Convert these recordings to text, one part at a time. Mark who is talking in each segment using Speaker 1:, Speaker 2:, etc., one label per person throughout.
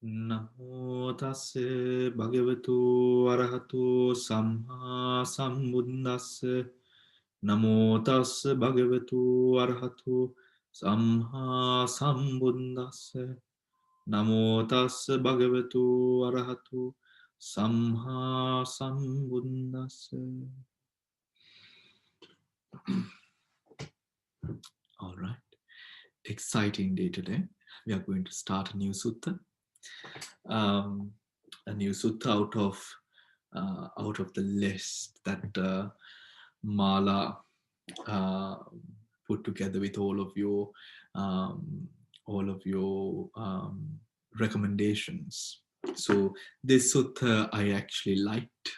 Speaker 1: Namo tassa bhagavato arahato samma sambuddhassa. Namo tassa bhagavato arahato samma sambuddhassa. Namo tassa bhagavato arahato samma sambuddhassa. All right. Exciting day today. We are going to start a new sutta. A new sutta out of the list that Mala put together with all of your recommendations. So this sutta I actually liked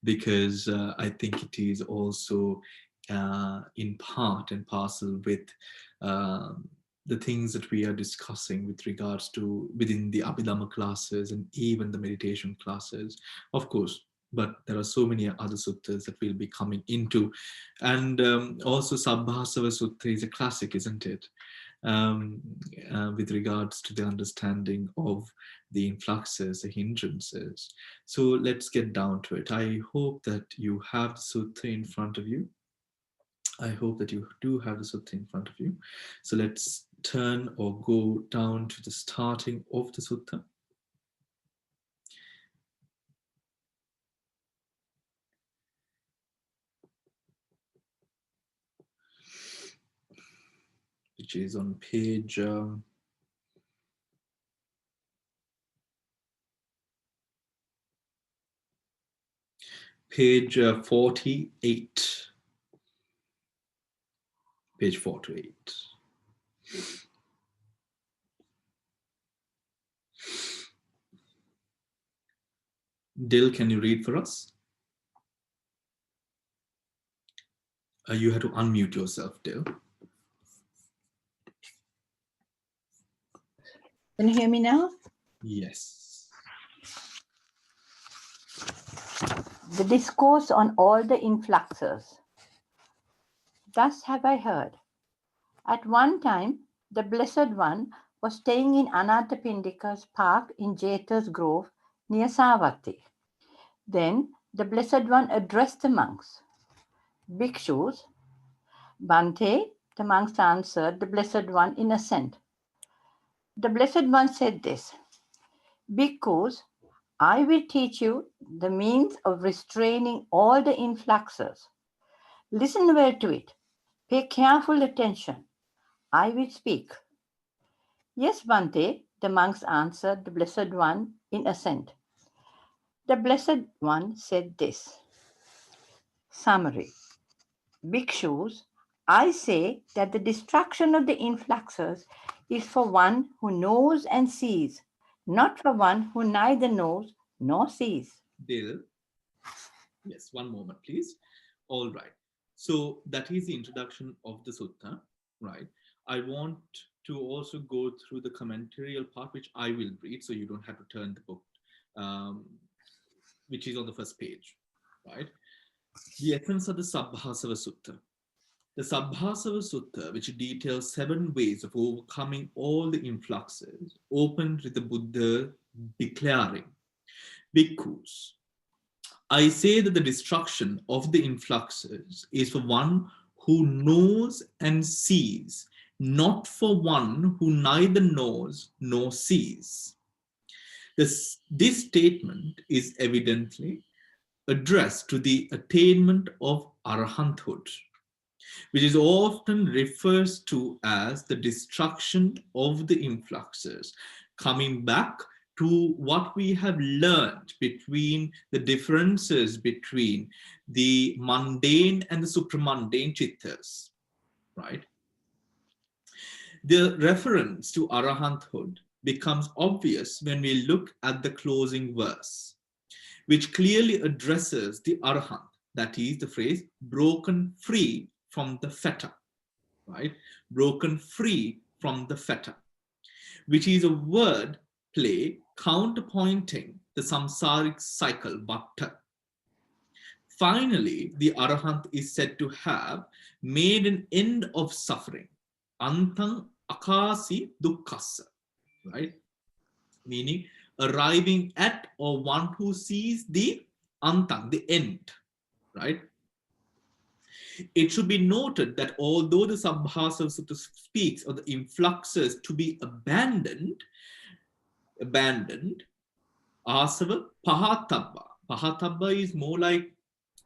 Speaker 1: because I think it is also in part and parcel with the things that we are discussing with regards to within the Abhidhamma classes and even the meditation classes, of course. But there are so many other suttas that we'll be coming into. And also Sabbāsava Sutta is a classic, isn't it? With regards to the understanding of the influxes, the hindrances. So let's get down to it. I hope that you have the sutta in front of you. I hope that you do have the sutta in front of you. So let's turn or go down to the starting of the sutta. Which is on page 48. Page 4 to 8. Dil, can you read for us? You have to unmute yourself, Dil.
Speaker 2: Can you hear me now?
Speaker 1: Yes.
Speaker 2: The discourse on all the influxes. Thus have I heard. At one time, the Blessed One was staying in Anathapindika's park in Jeta's Grove near Savatthi. Then the Blessed One addressed the monks. Bhikshus, Bhante, the monks answered the Blessed One in assent. The Blessed One said this, Bhikkhus, I will teach you the means of restraining all the influxes. Listen well to it. Pay careful attention. I will speak. Yes, Bhante, the monks answered the Blessed One in assent. The Blessed One said this. Summary. Bhikshus, I say that the destruction of the influxes is for one who knows and sees, not for one who neither knows nor sees.
Speaker 1: Dil. Yes, one moment, please. All right. So that is the introduction of the sutta, right? I want to also go through the commentarial part, which I will read, so you don't have to turn the book, which is on the first page, right? The essence of the Sabbāsava Sutta. The Sabbāsava Sutta, which details 7 ways of overcoming all the influxes, opened with the Buddha declaring, Bhikkhus, I say that the destruction of the influxes is for one who knows and sees, not for one who neither knows nor sees. This statement is evidently addressed to the attainment of arahanthood, which is often refers to as the destruction of the influxes, coming back to what we have learned between the differences between the mundane and the supramundane chittas, right? The reference to arahanthood becomes obvious when we look at the closing verse, which clearly addresses the arahant, that is the phrase broken free from the fetter, right? Broken free from the fetter, which is a word play counterpointing the samsaric cycle, bhatta. Finally, the arahant is said to have made an end of suffering, antang akasi dukkhassa, right? meaning arriving at or one who sees the antang, the end, right? It should be noted that although the Sabbāsava Sutta speaks of the influxes to be abandoned, asava pahatabba. Pahatabba is more like,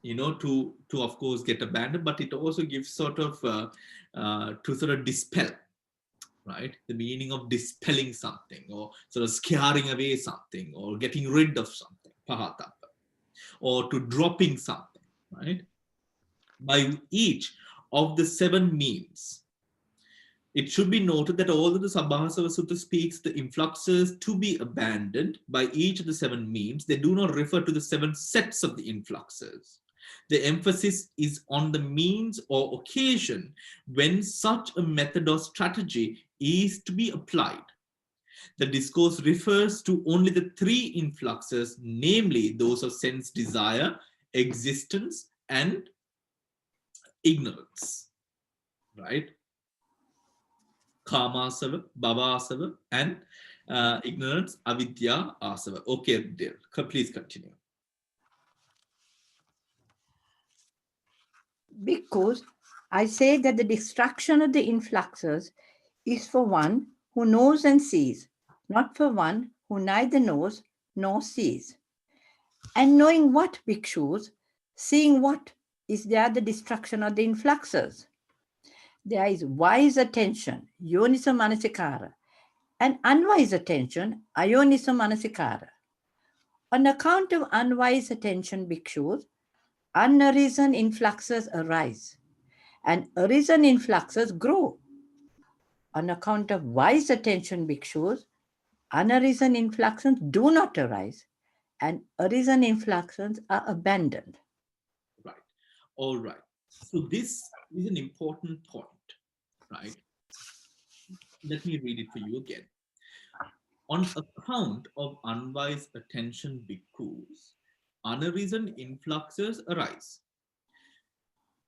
Speaker 1: to of course get abandoned, but it also gives sort of to sort of dispel, right? The meaning of dispelling something or sort of scaring away something or getting rid of something, pahatabba, or to dropping something, right? By each of the 7 means. It should be noted that although the Sabbāsava Sutta speaks the influxes to be abandoned by each of the 7 means, they do not refer to the 7 sets of the influxes. The emphasis is on the means or occasion when such a method or strategy is to be applied. The discourse refers to only the 3 influxes, namely those of sense desire, existence, and ignorance, right? Kamasava, Bhavasava, and ignorance, avidya, asava. Okay, dear. Please continue.
Speaker 2: Because I say that the destruction of the influxes is for one who knows and sees, not for one who neither knows nor sees. And knowing what, bhikshus, seeing what is there the destruction of the influxes? There is wise attention, yoniso manasikara, and unwise attention, ayoniso manasikara. On account of unwise attention, bhikshus, unarisen influxes arise, and arisen influxes grow. On account of wise attention, bhikshus, unarisen influxes do not arise, and arisen influxes are abandoned.
Speaker 1: Right. All right. So this is an important point, right? Let me read it for you again. On account of unwise attention, bhikkhus, unarisen influxes arise,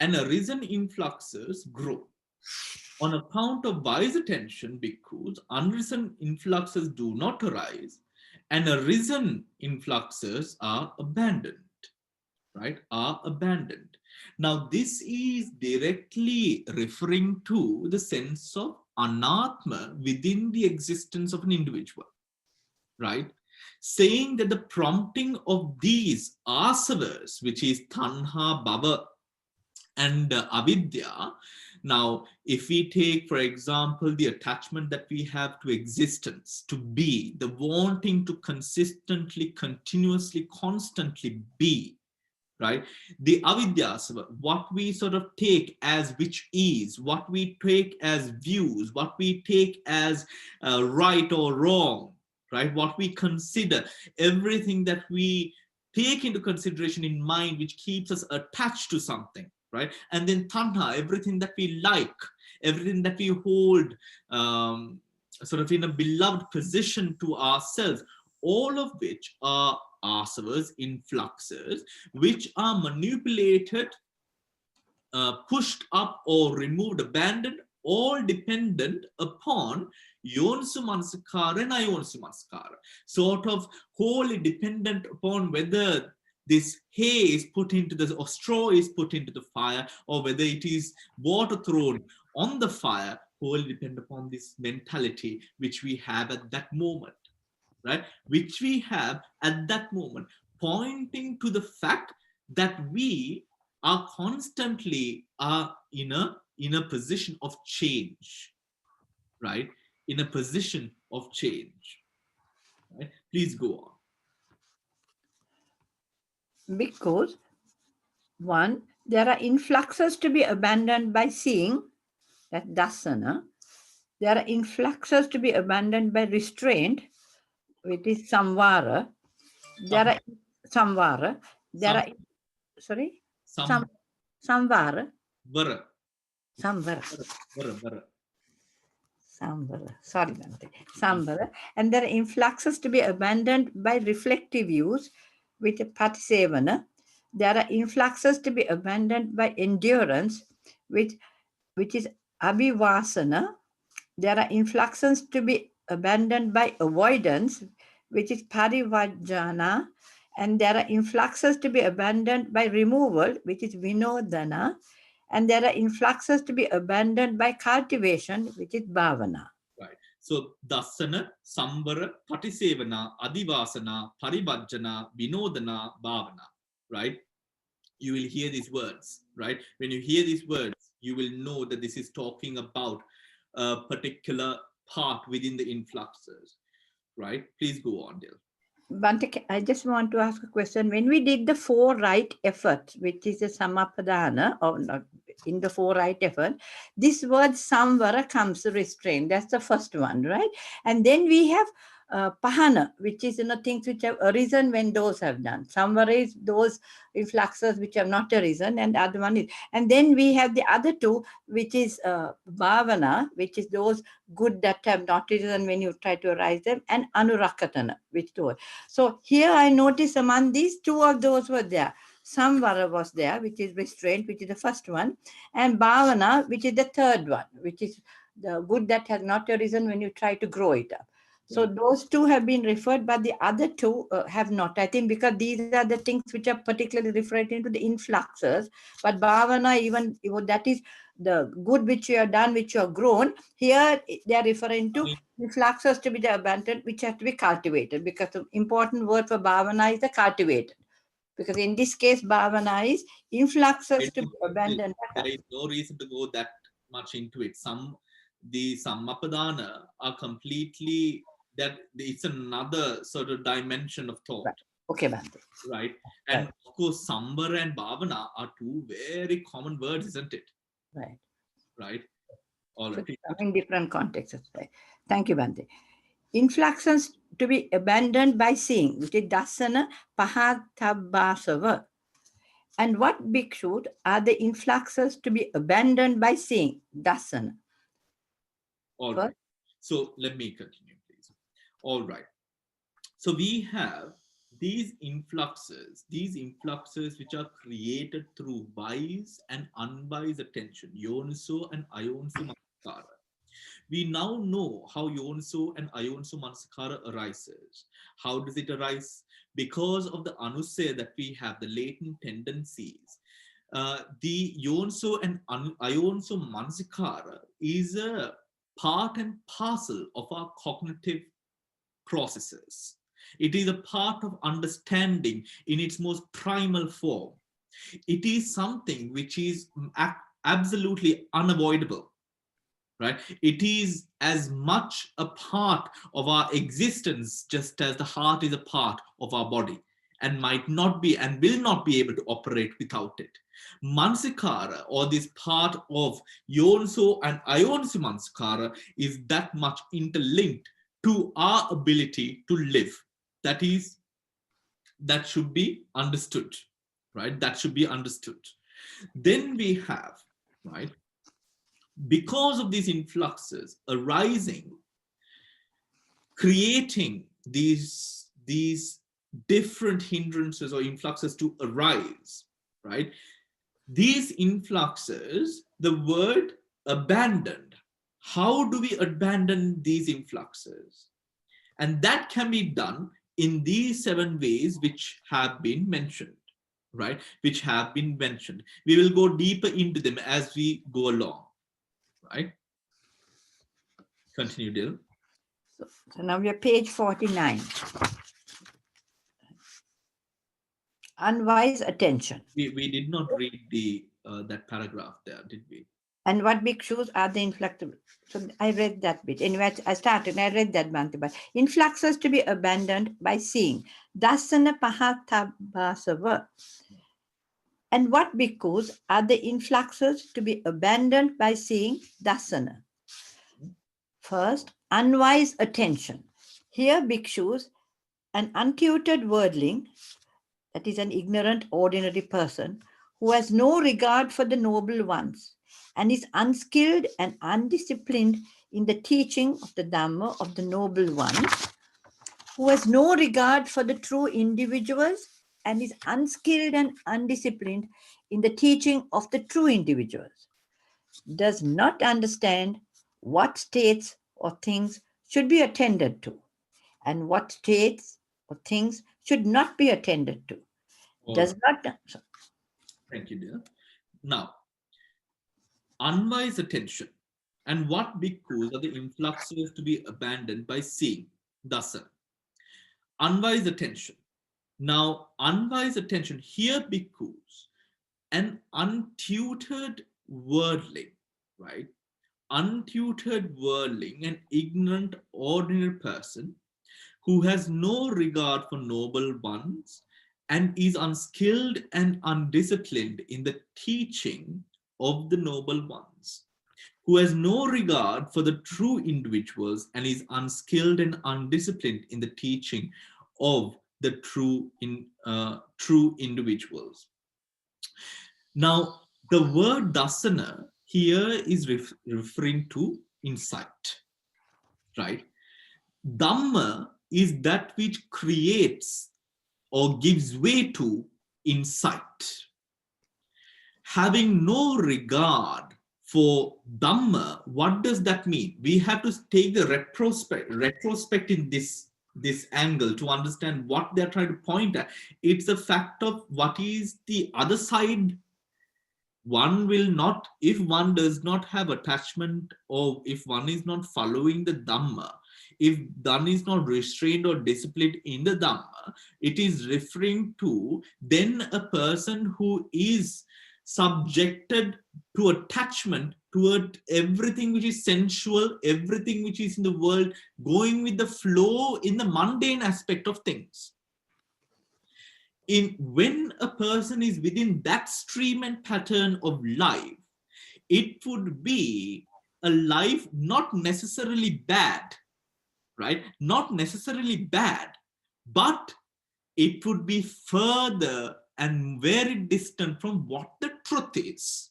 Speaker 1: and arisen influxes grow. On account of wise attention, bhikkhus, unrisen influxes do not arise, and arisen influxes are abandoned, right? Are abandoned. Now, this is directly referring to the sense of anatma within the existence of an individual, right? Saying that the prompting of these asavas, which is tanha, bhava, and avidya. Now, if we take, for example, the attachment that we have to existence, to be, the wanting to consistently, continuously, constantly be, right? The avidyasava, what we sort of take as which is, what we take as views, what we take as right or wrong, right? What we consider, everything that we take into consideration in mind, which keeps us attached to something, right? And then tanha, everything that we like, everything that we hold sort of in a beloved position to ourselves, all of which are asavas, influxes, which are manipulated, pushed up or removed, abandoned, all dependent upon yoniso manasikara and ayoniso manasikara, sort of wholly dependent upon whether this hay is put into the, or straw is put into the fire, or whether it is water thrown on the fire, wholly depend upon this mentality which we have at that moment, right? Which we have at that moment, pointing to the fact that we are constantly in a position of change, right? In a position of change, right? Please go on.
Speaker 2: Because, one, there are influxes to be abandoned by seeing, that dasana. There are influxes to be abandoned by restraint, which is samvara. There are samvara. There are, sorry? Samvara.
Speaker 1: Vara.
Speaker 2: Samvara. Sorry, Bhante. Samvara. And there are influxes to be abandoned by reflective use, with patisevana. There are influxes to be abandoned by endurance, which is abhivasana. There are influxes to be abandoned by avoidance, which is parivajana, and there are influxes to be abandoned by removal, which is vinodana, and there are influxes to be abandoned by cultivation, which is bhavana.
Speaker 1: Right. So Dasana, Sambara, Patisevana, Adivasana, Paribhajana, Vinodana, Bhavana. Right? You will hear these words, right? When you hear these words, you will know that this is talking about a particular part within the influxes, right? Please go on, Dil.
Speaker 2: Bante, I just want to ask a question. When we did the 4 right efforts, which is a samapadana, or not, in the 4 right effort, this word samvara comes, restraint. That's the first one, right? And then we have pahana, which is things which have arisen when those have done. Samvara is those influxes which have not arisen, and the other one is. And then we have the other 2, which is bhavana, which is those good that have not arisen when you try to arise them, and anurakatana, which do. So here I notice among these 2 of those were there. Samvara was there, which is restraint, which is the first one, and bhavana, which is the third one, which is the good that has not arisen when you try to grow it up. So those 2 have been referred, but the other 2 have not. I think because these are the things which are particularly referred into the influxes, but bhavana, even that is the good which you have done, which you have grown. Here they are referring to influxes to be the abandoned, which have to be cultivated, because the important word for bhavana is the cultivated. Because in this case, bhavana is influxes to be abandoned.
Speaker 1: There is no reason to go that much into it. The Sammapadana are completely, that it's another sort of dimension of thought.
Speaker 2: Right. Okay, Bhante.
Speaker 1: Right. And of course, Sambara and Bhavana are 2 very common words, isn't it?
Speaker 2: Right.
Speaker 1: Right. All right.
Speaker 2: So in different contexts. Right. Thank you, Bhante. Influxes to be abandoned by seeing, which is dasana pahatabhasava. And what bhikshus are the influxes to be abandoned by seeing? Dasana.
Speaker 1: All right. So let me continue, please. All right. So we have these influxes which are created through wise and unwise attention, yoniso and ayoniso manasakara. We now know how yoniso and ayoniso manasakara arises. How does it arise? Because of the anusaya that we have, the latent tendencies. The yoniso and ayoniso manasakara is a part and parcel of our cognitive processes. It is a part of understanding in its most primal form. It is something which is absolutely unavoidable, right? It is as much a part of our existence just as the heart is a part of our body, and might not be and will not be able to operate without it. Mansikara, or this part of Yonso and Ayonso Mansikara, is that much interlinked to our ability to live. That should be understood, right? That should be understood. Then we have, right, because of these influxes arising, creating these different hindrances or influxes to arise, right? These influxes, the word abandoned. How do we abandon these influxes? And that can be done in these 7 ways which have been mentioned, right? Which have been mentioned. We will go deeper into them as we go along, right? Continue, Dil.
Speaker 2: So now we are page 49. Unwise attention.
Speaker 1: We did not read the that paragraph there, did we?
Speaker 2: And what bhikshus are the influxes? So I read that bit. Anyway, I read that Bhante. But influxes to be abandoned by seeing. Dasana pahatabhasava. And what bhikkhus are the influxes to be abandoned by seeing? Dasana. First, unwise attention. Here, bhikshus, an untutored worldling, that is an ignorant, ordinary person, who has no regard for the noble ones and is unskilled and undisciplined in the teaching of the Dhamma of the noble ones, who has no regard for the true individuals and is unskilled and undisciplined in the teaching of the true individuals, does not understand what states or things should be attended to, and what states or things should not be attended to. Does not.
Speaker 1: Thank you, dear. Now, unwise attention. And what bhikkhus are the influxes to be abandoned by seeing? Dasan. Unwise attention. Now, unwise attention, here bhikkhus, an untutored worldling, right? Untutored worldling, an ignorant ordinary person who has no regard for noble ones and is unskilled and undisciplined in the teaching of the noble ones, who has no regard for the true individuals and is unskilled and undisciplined in the teaching of the true individuals. Now, the word dasana here is referring to insight, right? Dhamma is that which creates or gives way to insight. Having no regard for Dhamma, what does that mean? We have to take the retrospect in this angle to understand what they're trying to point at. It's a fact of what is the other side. One will not, if one does not have attachment, or if one is not following the Dhamma, if one is not restrained or disciplined in the Dhamma, it is referring to then a person who is subjected to attachment toward everything which is sensual, everything which is in the world, going with the flow in the mundane aspect of things. When a person is within that stream and pattern of life, it would be a life not necessarily bad, right? Not necessarily bad, but it would be further and very distant from what the truth is.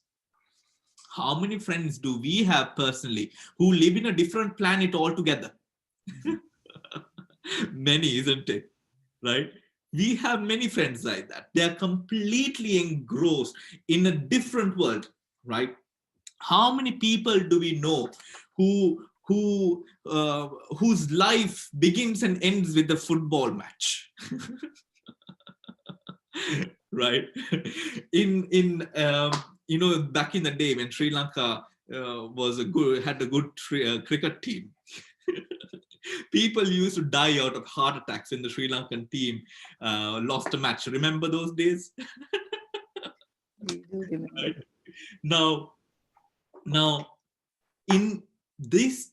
Speaker 1: How many friends do we have personally who live in a different planet altogether? Many, isn't it? Right? We have many friends like that. They are completely engrossed in a different world, right? How many people do we know whose life begins and ends with a football match? Right? Back in the day when Sri Lanka had a good cricket team. People used to die out of heart attacks when the Sri Lankan team lost a match. Remember those days? Right. Now, in this,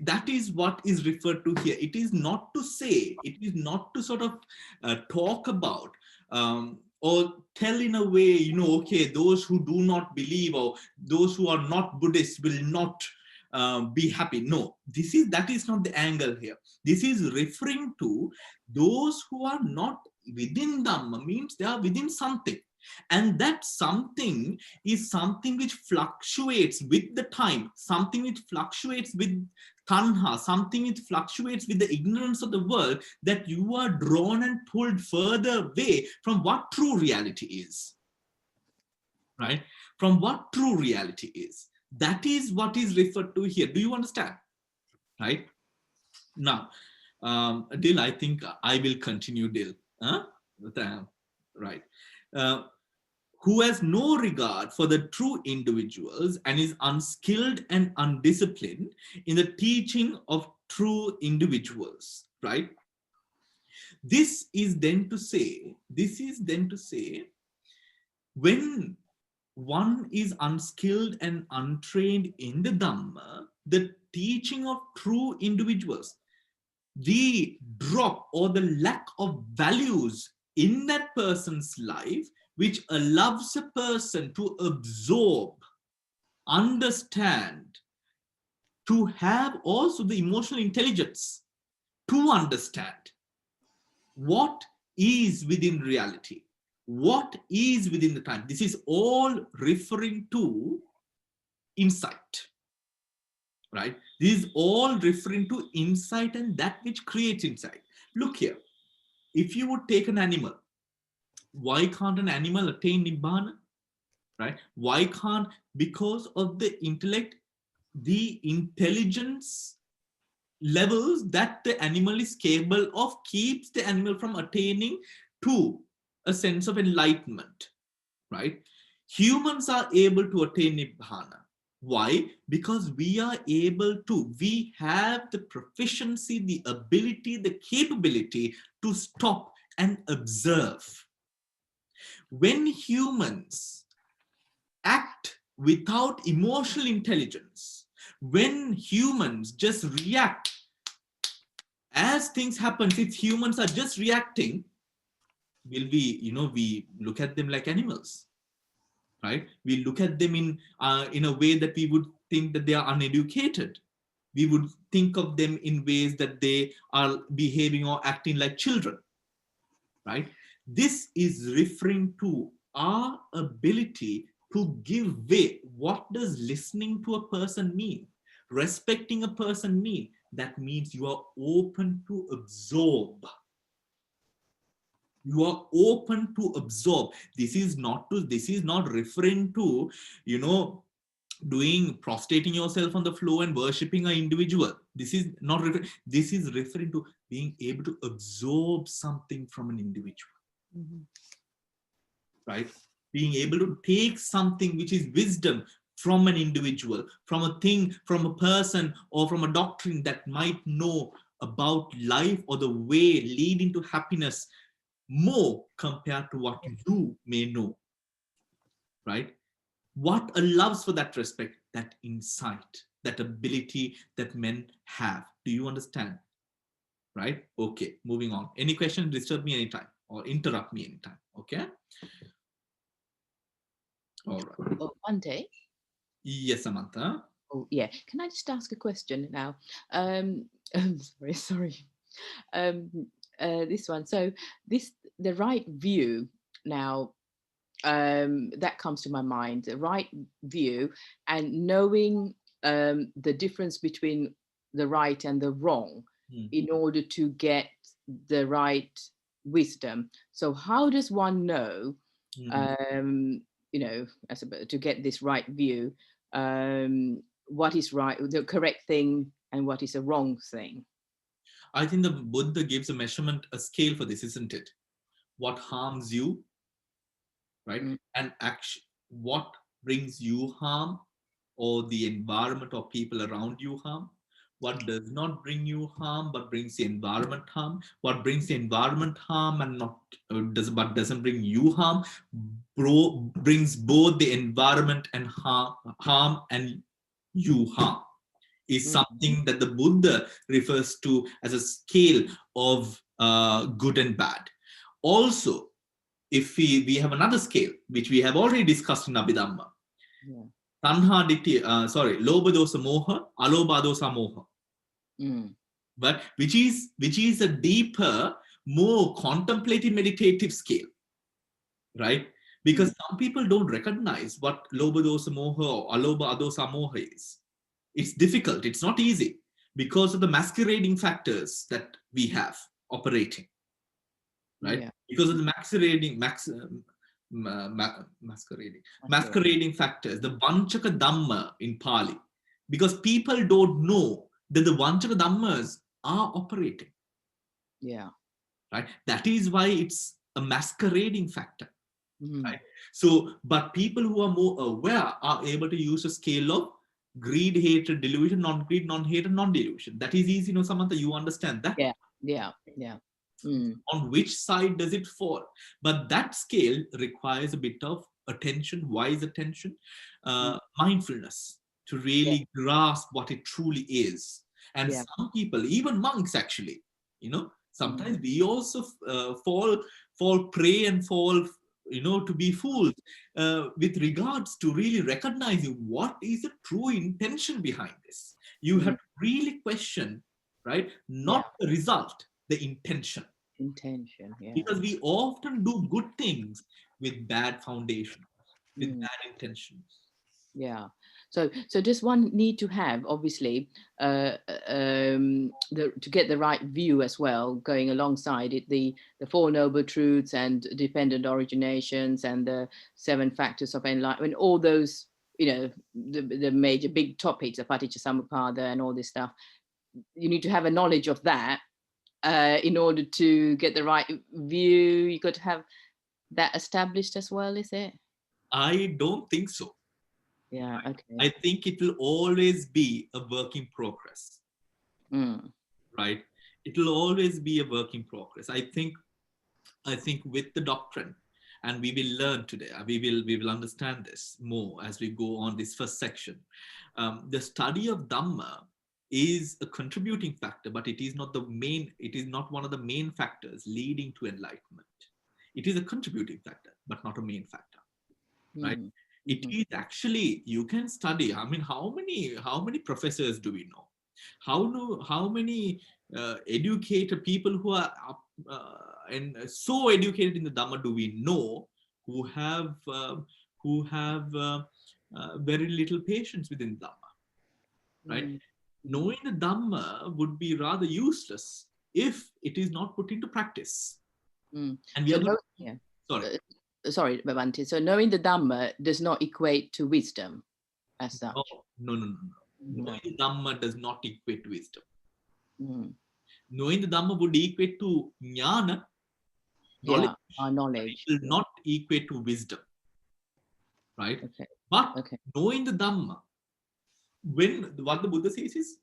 Speaker 1: that is what is referred to here. It is not to say, it is not to sort of talk about or tell in a way, okay, those who do not believe or those who are not Buddhists will not be happy. No, that is not the angle here. This is referring to those who are not within Dhamma, means they are within something. And that something is something which fluctuates with the time, something which fluctuates with tanha, something which fluctuates with the ignorance of the world, that you are drawn and pulled further away from what true reality is. Right? From what true reality is. That is what is referred to here. Do you understand? Right? Now, Dil, I think I will continue, Dil. Right. Who has no regard for the true individuals and is unskilled and undisciplined in the teaching of true individuals, right? This is then to say, when one is unskilled and untrained in the Dhamma, the teaching of true individuals, the drop or the lack of values in that person's life, which allows a person to absorb, understand, to have also the emotional intelligence to understand what is within reality, what is within the time. This is all referring to insight, right? This is all referring to insight and that which creates insight. Look here, if you would take an animal, why can't an animal attain Nibbana? Right? Why can't? Because of the intellect, the intelligence levels that the animal is capable of keeps the animal from attaining to a sense of enlightenment, right? Humans are able to attain Nibbana. Why? Because we are able to, we have the proficiency, the ability, the capability to stop and observe. When humans act without emotional intelligence, when humans just react as things happen, if humans are just reacting, will we, we look at them like animals, right? We look at them in a way that we would think that they are uneducated. We would think of them in ways that they are behaving or acting like children, right? This is referring to our ability to give way. What does listening to a person mean? Respecting a person mean? That means you are open to absorb. You are open to absorb. This is not referring to, doing prostrating yourself on the floor and worshipping an individual. This is not this is referring to being able to absorb something from an individual. Mm-hmm. Right? Being able to take something which is wisdom from an individual, from a thing, from a person, or from a doctrine that might know about life or the way leading to happiness more compared to what you may know. Right? What allows for that respect, that insight, that ability that men have. Do you understand? Right? Okay, moving on. Any question, disturb me anytime or interrupt me anytime. Okay? All right.
Speaker 3: Oh, one day.
Speaker 1: Yes, Samantha.
Speaker 3: Oh, yeah. Can I just ask a question now? Sorry. This one. So the right view now, that comes to my mind, the right view and knowing the difference between the right and the wrong in order to get the right wisdom. So how does one know, to get this right view, what is right, the correct thing, and what is a wrong thing?
Speaker 1: I think the Buddha gives a measurement, a scale for this, isn't it? What harms you, right? And action, what brings you harm, or the environment or people around you harm. What does not bring you harm but brings the environment harm. What brings the environment harm and not doesn't bring you harm, brings both the environment and harm and you harm, is something that the Buddha refers to as a scale of good and bad. Also, if we have another scale, which we have already discussed in Abhidhamma, Tanha Ditthi, Lobha Dosa Moha, Alobha Dosa Moha. But which is a deeper, more contemplative, meditative scale, right? Because some people don't recognize what Lobha Dosa Moha or Alobha Dosa Moha is. It's difficult. It's not easy because of the masquerading factors that we have operating, right? Yeah. Because of the masquerading factors, the Vanchaka Dhamma in Pali, because people don't know that the Vanchaka Dhammas are operating.
Speaker 3: Yeah.
Speaker 1: Right. That is why it's a masquerading factor. Right. So, but people who are more aware are able to use a scale of greed, hatred, delusion, non-greed, non-hatred, non-delusion. That is easy, Samantha, you understand that?
Speaker 3: Yeah.
Speaker 1: On which side does it fall? But that scale requires a bit of attention, wise attention, mindfulness to really grasp what it truly is. And some people, even monks actually, sometimes we also fall prey and fall, to be fooled with regards to really recognizing what is the true intention behind this. You have to really question, right? Not the result, the intention. Because we often do good things with bad foundation, with bad intentions.
Speaker 3: Yeah. So does one need to have, obviously, to get the right view as well, going alongside it, the Four Noble Truths and dependent originations and the 7 factors of enlightenment, all those, the major big topics, the Paticca Samuppada and all this stuff. you need to have a knowledge of that in order to get the right view. You got to have that established as well, is it?
Speaker 1: I don't think so.
Speaker 3: Yeah, okay.
Speaker 1: I think it will always be a work in progress,
Speaker 3: Mm.
Speaker 1: right? It will always be a work in progress. I think with the doctrine, and we will learn today, we will understand this more as we go on this first section. The study of Dhamma is a contributing factor, but it is not the main, it is not one of the main factors leading to enlightenment. It is a contributing factor, but not a main factor, right?
Speaker 3: Mm.
Speaker 1: It
Speaker 3: Mhm.
Speaker 1: is actually, you can study, I mean, how many professors do we know? How many educated people who are and so educated in the Dhamma do we know, who have very little patience within Dhamma, right?
Speaker 3: Mm.
Speaker 1: Knowing the Dhamma would be rather useless if it is not put into practice.
Speaker 3: Mm.
Speaker 1: And we
Speaker 3: So
Speaker 1: are going
Speaker 3: yeah.
Speaker 1: sorry.
Speaker 3: Sorry, Bhavanti. So knowing the Dhamma does not equate to wisdom as such.
Speaker 1: No.
Speaker 3: No.
Speaker 1: Knowing the Dhamma does not equate to wisdom.
Speaker 3: Mm.
Speaker 1: Knowing the Dhamma would equate to jnana, knowledge,
Speaker 3: Yeah, our knowledge.
Speaker 1: it will
Speaker 3: Yeah.
Speaker 1: not equate to wisdom, right?
Speaker 3: Okay.
Speaker 1: But
Speaker 3: Okay.
Speaker 1: knowing the Dhamma, what the Buddha says is,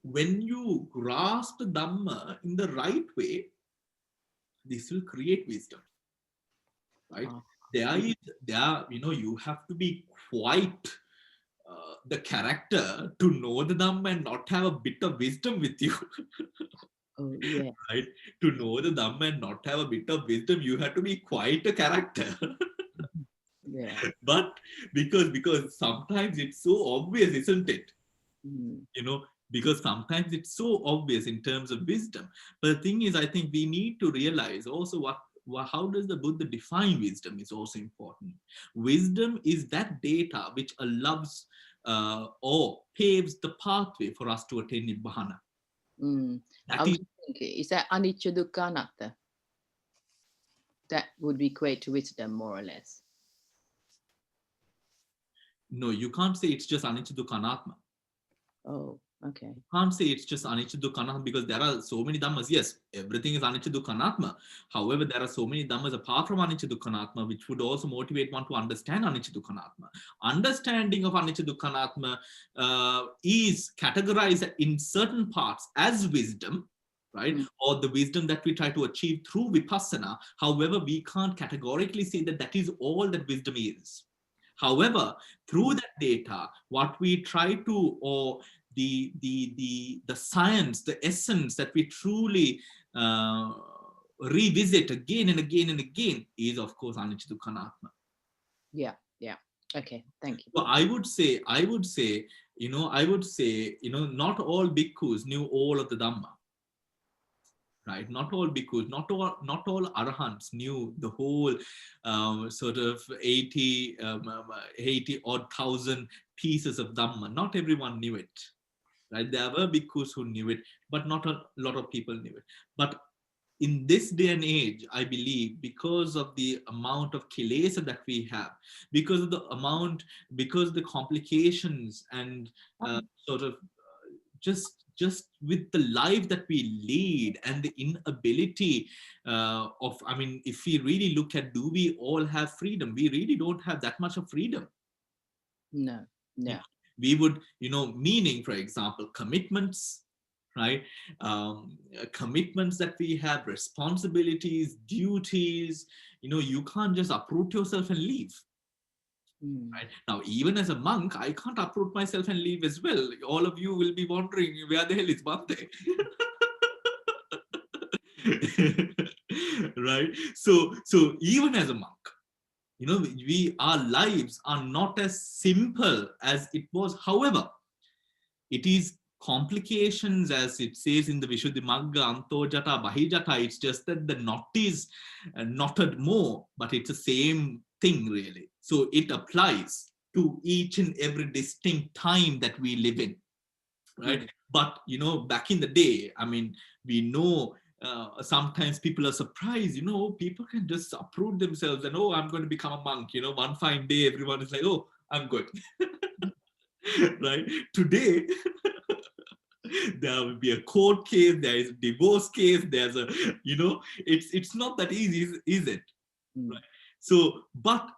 Speaker 1: when you grasp the Dhamma in the right way, this will create wisdom, right?
Speaker 3: Ah.
Speaker 1: You have to be quite the character to know the Dhamma and not have a bit of wisdom with you.
Speaker 3: Oh, yeah.
Speaker 1: Right? To know the Dhamma and not have a bit of wisdom, you have to be quite a character.
Speaker 3: Yeah.
Speaker 1: But because sometimes it's so obvious, isn't it?
Speaker 3: Mm.
Speaker 1: Because sometimes it's so obvious in terms of wisdom. But the thing is, I think we need to realize also how does the Buddha define wisdom is also important. Wisdom is that data which allows or paves the pathway for us to attain Nibbana.
Speaker 3: Mm. I
Speaker 1: That
Speaker 3: was
Speaker 1: is,
Speaker 3: thinking, is that anicca dukkha anatta? That would equate to wisdom, more or less.
Speaker 1: no, you can't say it's just anicca dukkha anatma.
Speaker 3: Oh, okay.
Speaker 1: Can't say it's just anicca dukkha anatta, because there are so many dhammas. Yes, everything is anicca dukkha anatma. However, there are so many dhammas apart from anicca dukkha anatma which would also motivate one to understand anicca dukkha anatma. Understanding of anicca dukkha anatma is categorized in certain parts as wisdom, right?
Speaker 3: Mm.
Speaker 1: Or the wisdom that we try to achieve through vipassana. However, we can't categorically say that that is all that wisdom is. However, through that data, what we try to, or the science, the essence that we truly revisit again and again and again is, of course, anicca dukkha anatma.
Speaker 3: Yeah. Okay, thank you.
Speaker 1: So I would say, not all bhikkhus knew all of the Dhamma. Right, not all bhikkhus, not all arahants knew the whole sort of 80 odd thousand pieces of Dhamma. Not everyone knew it. Right, there were bhikkhus who knew it, but not a lot of people knew it. But in this day and age, I believe, because of the amount of kilesa that we have, because the complications and sort of just with the life that we lead and the inability I mean, if we really look at, do we all have freedom? We really don't have that much of freedom.
Speaker 3: No.
Speaker 1: We would, meaning, for example, commitments, right? Commitments that we have, responsibilities, duties, you can't just uproot yourself and leave.
Speaker 3: Mm.
Speaker 1: Right? Now, even as a monk, I can't uproot myself and leave as well. All of you will be wondering, where the hell is Bhante? Right? So even as a monk, our lives are not as simple as it was. However, it is complications, as it says in the Vishuddhimagga, Antojata, Bahijata. It's just that the knot is knotted more, but it's the same thing, really. So it applies to each and every distinct time that we live in, right? But, back in the day, I mean, we know sometimes people are surprised, people can just uproot themselves and, I'm going to become a monk. One fine day, everyone is like, I'm good. Right? Today, There will be a court case, there is a divorce case, there's a, it's not that easy, is it?
Speaker 3: Mm.
Speaker 1: Right. So, but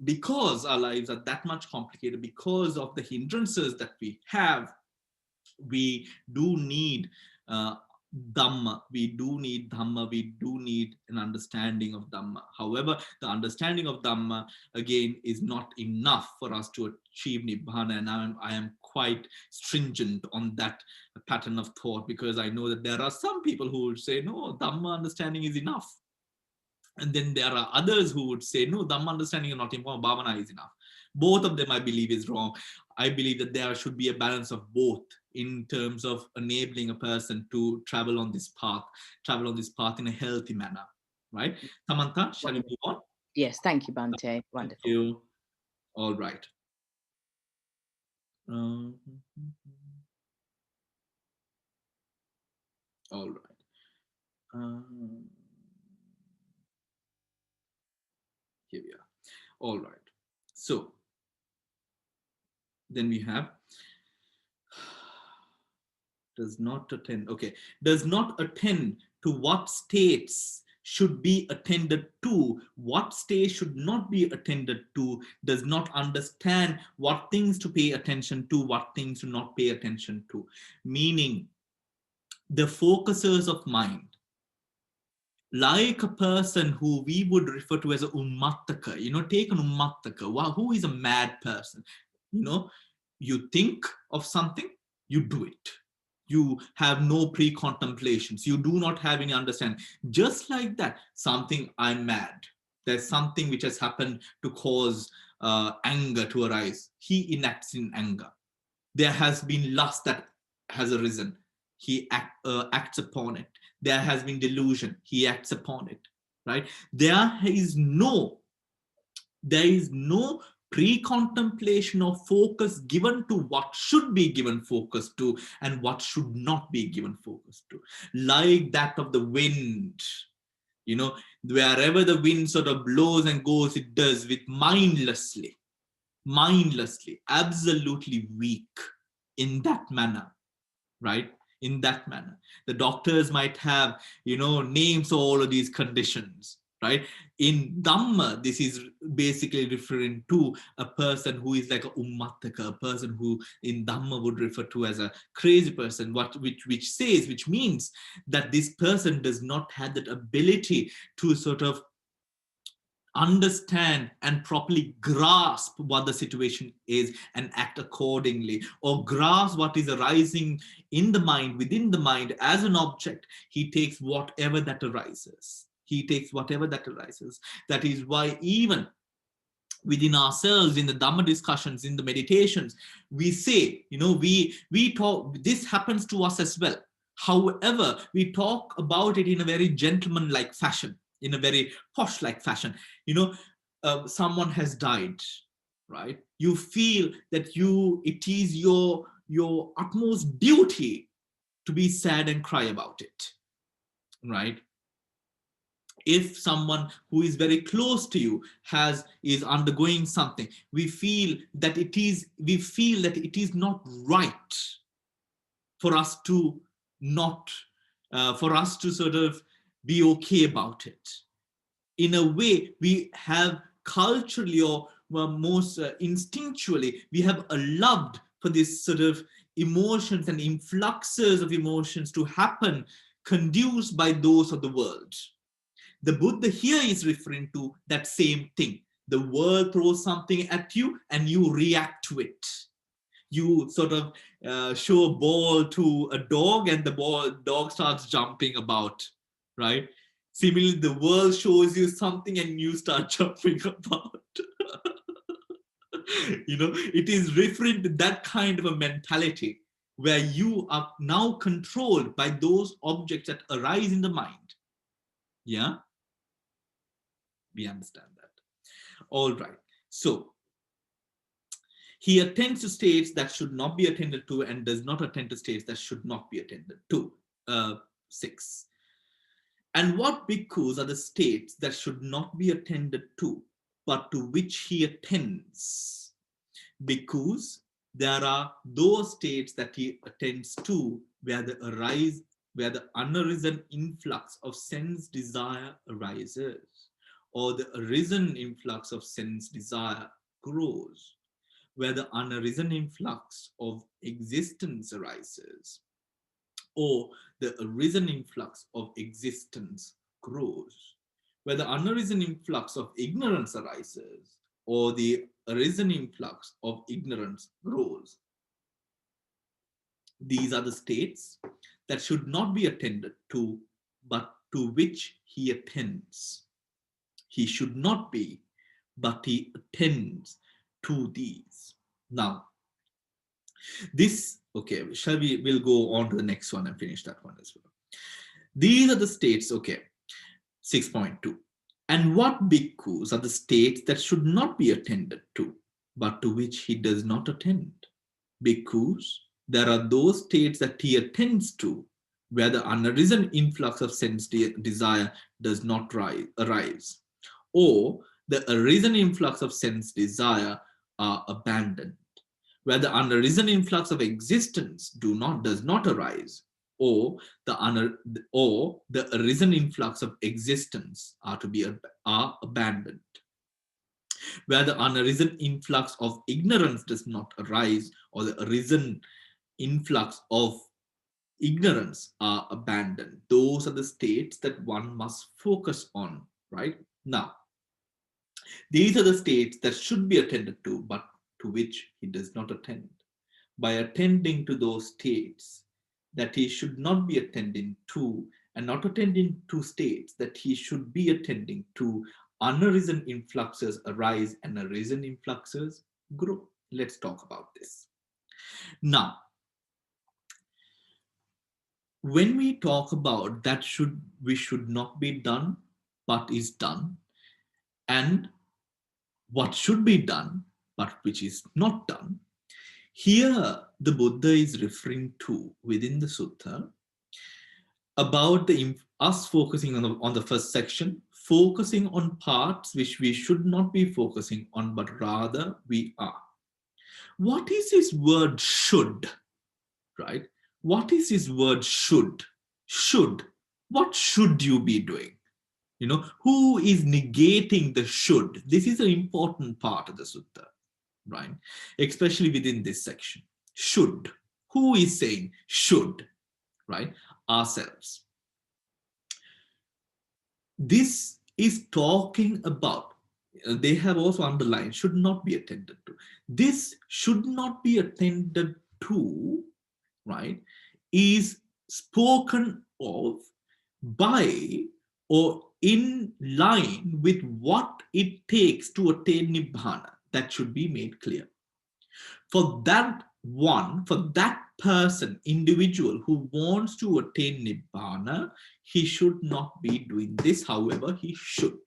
Speaker 1: because our lives are that much complicated, because of the hindrances that we have, we do need Dhamma, we do need Dhamma, we do need an understanding of Dhamma. However, the understanding of Dhamma, again, is not enough for us to achieve Nibbana. And I am quite stringent on that pattern of thought, because I know that there are some people who would say, no, Dhamma understanding is enough. And then there are others who would say, no, Dhamma understanding is not important, Bhavana is enough. Both of them, I believe, is wrong. I believe that there should be a balance of both in terms of enabling a person to travel on this path in a healthy manner, right? Samantha, shall we move on?
Speaker 3: Yes, thank you, Bhante. Wonderful.
Speaker 1: Thank you. All right. All right. Here we are. All right. So then we have does not attend. Okay. Does not attend to what states should be attended to, what states should not be attended to, does not understand what things to pay attention to, what things to not pay attention to. Meaning, the focusers of mind, like a person who we would refer to as an ummattaka, take an ummattaka. Wow, who is a mad person? You think of something, you do it. You have no pre-contemplations. You do not have any understanding. Just like that, something, I'm mad. There's something which has happened to cause anger to arise. He enacts in anger. There has been lust that has arisen. He acts upon it. There has been delusion. He acts upon it, right? There is no pre-contemplation or focus given to what should be given focus to and what should not be given focus to. Like that of the wind, wherever the wind sort of blows and goes, it does with mindlessly, absolutely weak in that manner, right? In that manner. The doctors might have, names for all of these conditions, right? In Dhamma, this is basically referring to a person who is like a ummattaka, a person who in Dhamma would refer to as a crazy person, which means that this person does not have that ability to sort of understand and properly grasp what the situation is and act accordingly, or grasp what is arising in the mind, within the mind as an object. He takes whatever that arises. That is why even within ourselves, in the Dhamma discussions, in the meditations, we say, we talk, this happens to us as well. However, we talk about it in a very gentleman-like fashion, in a very posh-like fashion. Someone has died, right? You feel that it is your utmost duty to be sad and cry about it, right? If someone who is very close to you is undergoing something, we feel that it is not right for us to sort of be okay about it. In a way, we have culturally or most instinctually, we have allowed for this sort of emotions and influxes of emotions to happen, conduced by those of the world. The Buddha here is referring to that same thing. The world throws something at you and you react to it. You sort of show a ball to a dog and the dog starts jumping about, right? Similarly, the world shows you something and you start jumping about. It is referring to that kind of a mentality where you are now controlled by those objects that arise in the mind. Yeah? We understand that. All right. So, he attends to states that should not be attended to and does not attend to states that should not be attended to. 6. And what bhikkhus are the states that should not be attended to, but to which he attends? Bhikkhus there are those states that he attends to where the unarisen influx of sense desire arises, or the arisen influx of sense desire grows, where the unarisen influx of existence arises, or the arisen influx of existence grows, where the unarisen influx of ignorance arises, or the arisen influx of ignorance grows. These are the states that should not be attended to, but to which he attends. He should not be, but he attends to these. Now, this, okay, we'll go on to the next one and finish that one as well. These are the states, okay, 6.2. And what bhikkhus are the states that should not be attended to, but to which he does not attend? Bhikkhus, there are those states that he attends to, where the unarisen influx of sense desire does not arise, or the arisen influx of sense desire are abandoned, where the unarisen influx of existence does not arise, or the arisen influx of existence are abandoned, where the unarisen influx of ignorance does not arise, or the arisen influx of ignorance are abandoned. Those are the states that one must focus on, right? Now, these are the states that should be attended to, but to which he does not attend. By attending to those states that he should not be attending to, and not attending to states that he should be attending to, unarisen influxes arise and arisen influxes grow. Let's talk about this. Now, when we talk about that we should not be done, but is done, and what should be done, but which is not done, here the Buddha is referring to within the sutta about us focusing on the first section, focusing on parts which we should not be focusing on, but rather we are. What is this word should, right? What is this word should? Should. What should you be doing? You know, who is negating the should? This is an important part of the sutta, right? Especially within this section. Should. Who is saying should, right? Ourselves. This is talking about, they have also underlined, should not be attended to. This should not be attended to, right, is spoken of by or in line with what it takes to attain Nibbana. That should be made clear. For that person, individual who wants to attain Nibbana, he should not be doing this, however, he should.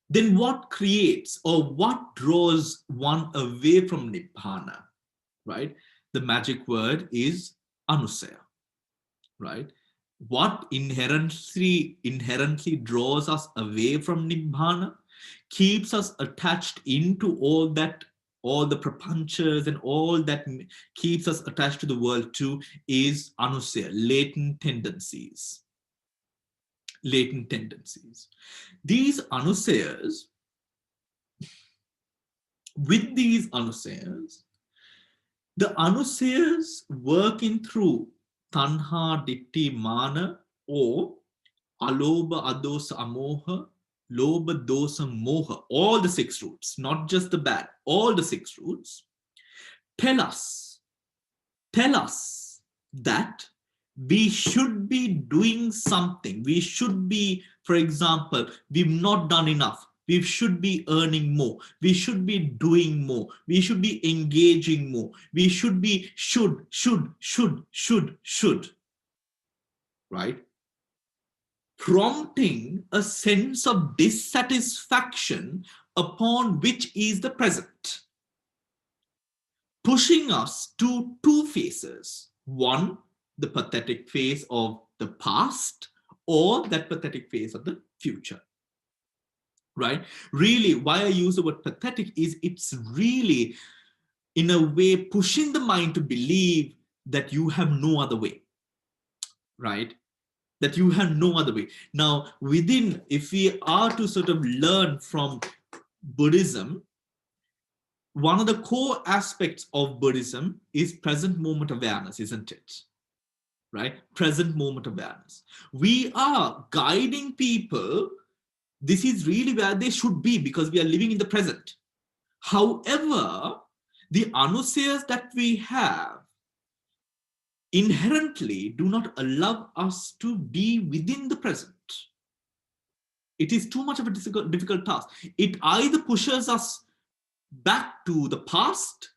Speaker 1: Then what creates or what draws one away from Nibbana, right? The magic word is anusaya, right? What inherently draws us away from Nibbana, keeps us attached into all the prapanchas and all that keeps us attached to the world too, is anusaya, latent tendencies. Latent tendencies. These anusayas, with these anusayas, the anusayas working through tanha, ditthi, mana, or alobha, adosa, amoha, lobha, dosa, moha, all the 6 roots, not just the bad, all the 6 roots, tell us that we should be doing something. We should be, for example, we've not done enough. We should be earning more. We should be doing more. We should be engaging more. We should be should. Right? Prompting a sense of dissatisfaction upon which is the present. Pushing us to 2 phases. One, the pathetic phase of the past, or that pathetic phase of the future. Right? Really, why I use the word pathetic is it's really in a way pushing the mind to believe that you have no other way, right? That you have no other way. Now, within, if we are to sort of learn from Buddhism, one of the core aspects of Buddhism is present moment awareness, isn't it? Right? Present moment awareness. We are guiding people. This is really where they should be because we are living in the present. However, the anusayas that we have inherently do not allow us to be within the present. It is too much of a difficult task. It either pushes us back to the past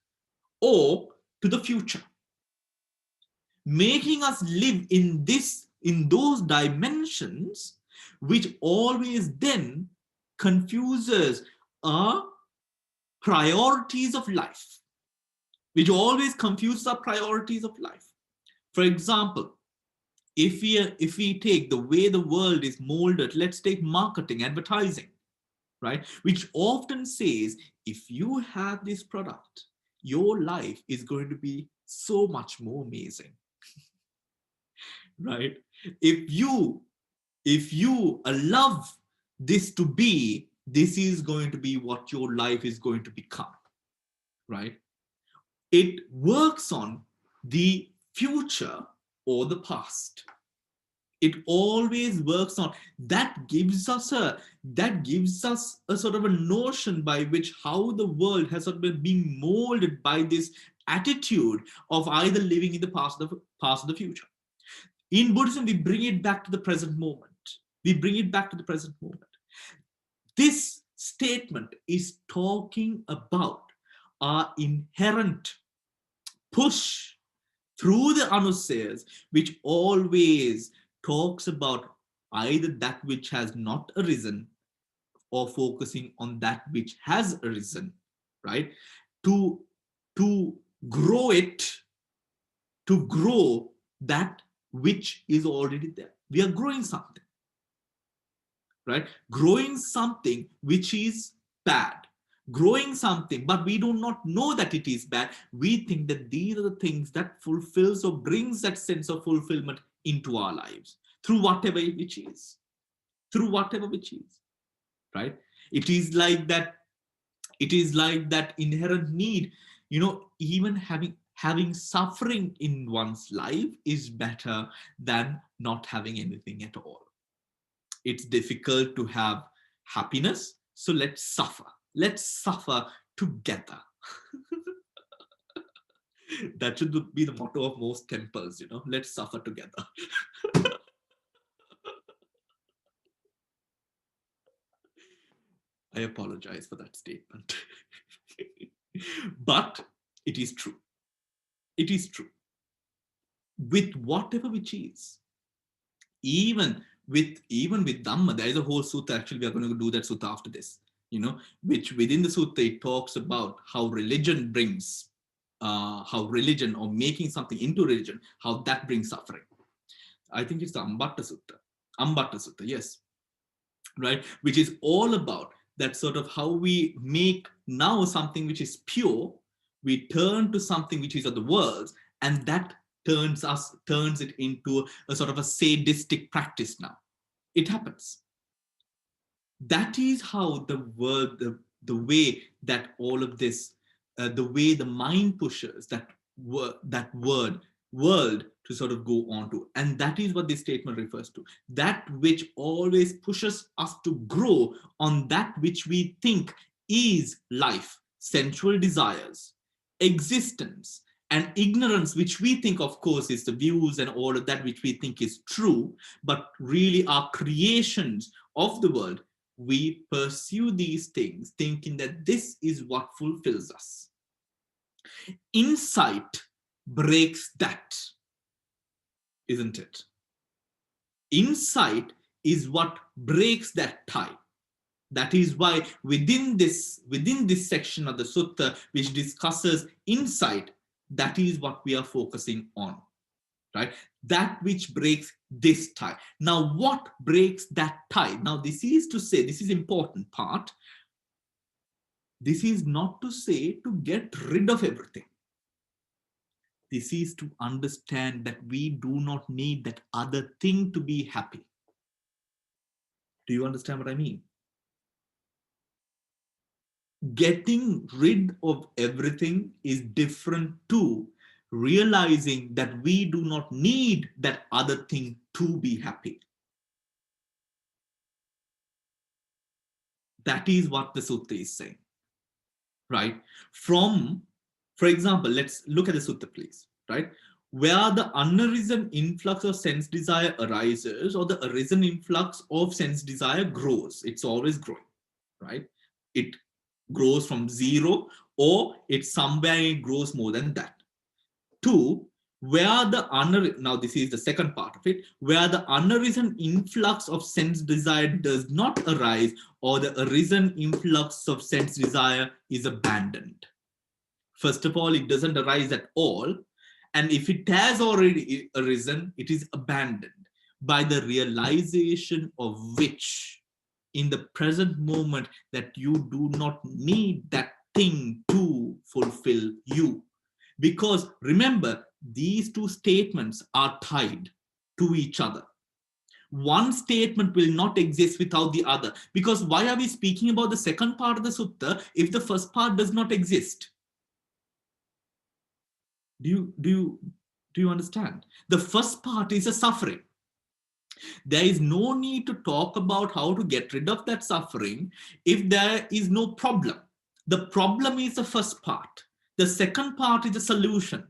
Speaker 1: or to the future, making us live in those dimensions, which always then confuses our priorities of life, which always confuses our priorities of life. For example, if we take the way the world is molded, let's take marketing, advertising, right? Which often says, if you have this product, your life is going to be so much more amazing, right? If you allow this to be, this is going to be what your life is going to become, right? It works on the future or the past. It always works on that. Gives us a sort of a notion by which how the world has sort of been being molded by this attitude of either living in the past or the future. In Buddhism, we bring it back to the present moment. We bring it back to the present moment. This statement is talking about our inherent push through the anusayas, which always talks about either that which has not arisen or focusing on that which has arisen, right? To grow it, to grow that which is already there. We are growing something, right? Growing something which is bad. Growing something, but we do not know that it is bad. We think that these are the things that fulfills or brings that sense of fulfillment into our lives through whatever which is, right? It is like that inherent need, even having suffering in one's life is better than not having anything at all. It's difficult to have happiness, so let's suffer together. That should be the motto of most temples, let's suffer together. I apologize for that statement. But it is true. It is true. With whatever which is. Even with Dhamma, there is a whole sutta. Actually, we are going to do that sutta after this, which within the sutta, it talks about how religion brings, or making something into religion, how that brings suffering. I think it's the Ambatta Sutta, yes. Right? Which is all about that sort of how we make now something which is pure, we turn to something which is of the world, and that turns it into a sort of a sadistic practice now. It happens. That is how the world, the way that all of this, the way the mind pushes that world to sort of go on to. And that is what this statement refers to. That which always pushes us to grow on that which we think is life, sensual desires, existence, and ignorance, which we think, of course, is the views and all of that which we think is true, but really are creations of the world. We pursue these things thinking that this is what fulfills us. Insight breaks that, isn't it? Insight is what breaks that tie. That is why within this section of the sutta, which discusses insight, that is what we are focusing on, right? That which breaks this tie. Now, what breaks that tie? Now, this is to say, this is important part. This is not to say to get rid of everything. This is to understand that we do not need that other thing to be happy. Do you understand what I mean? Getting rid of everything is different to realizing that we do not need that other thing to be happy. That is what the sutta is saying, right? For example, let's look at the sutta, please, right? Where the unarisen influx of sense desire arises, or the arisen influx of sense desire grows. It's always growing, right? It grows from zero, or it's somewhere it grows more than that. Two, where the now this is the second part of it, where the unarisen influx of sense desire does not arise, or the arisen influx of sense desire is abandoned. First of all, it doesn't arise at all. And if it has already arisen, it is abandoned by the realization of which in the present moment that you do not need that thing to fulfill you. Because remember, these two statements are tied to each other. One statement will not exist without the other. Because why are we speaking about the second part of the sutta if the first part does not exist? Do you understand? The first part is a suffering. There is no need to talk about how to get rid of that suffering if there is no problem. The problem is the first part. The second part is the solution.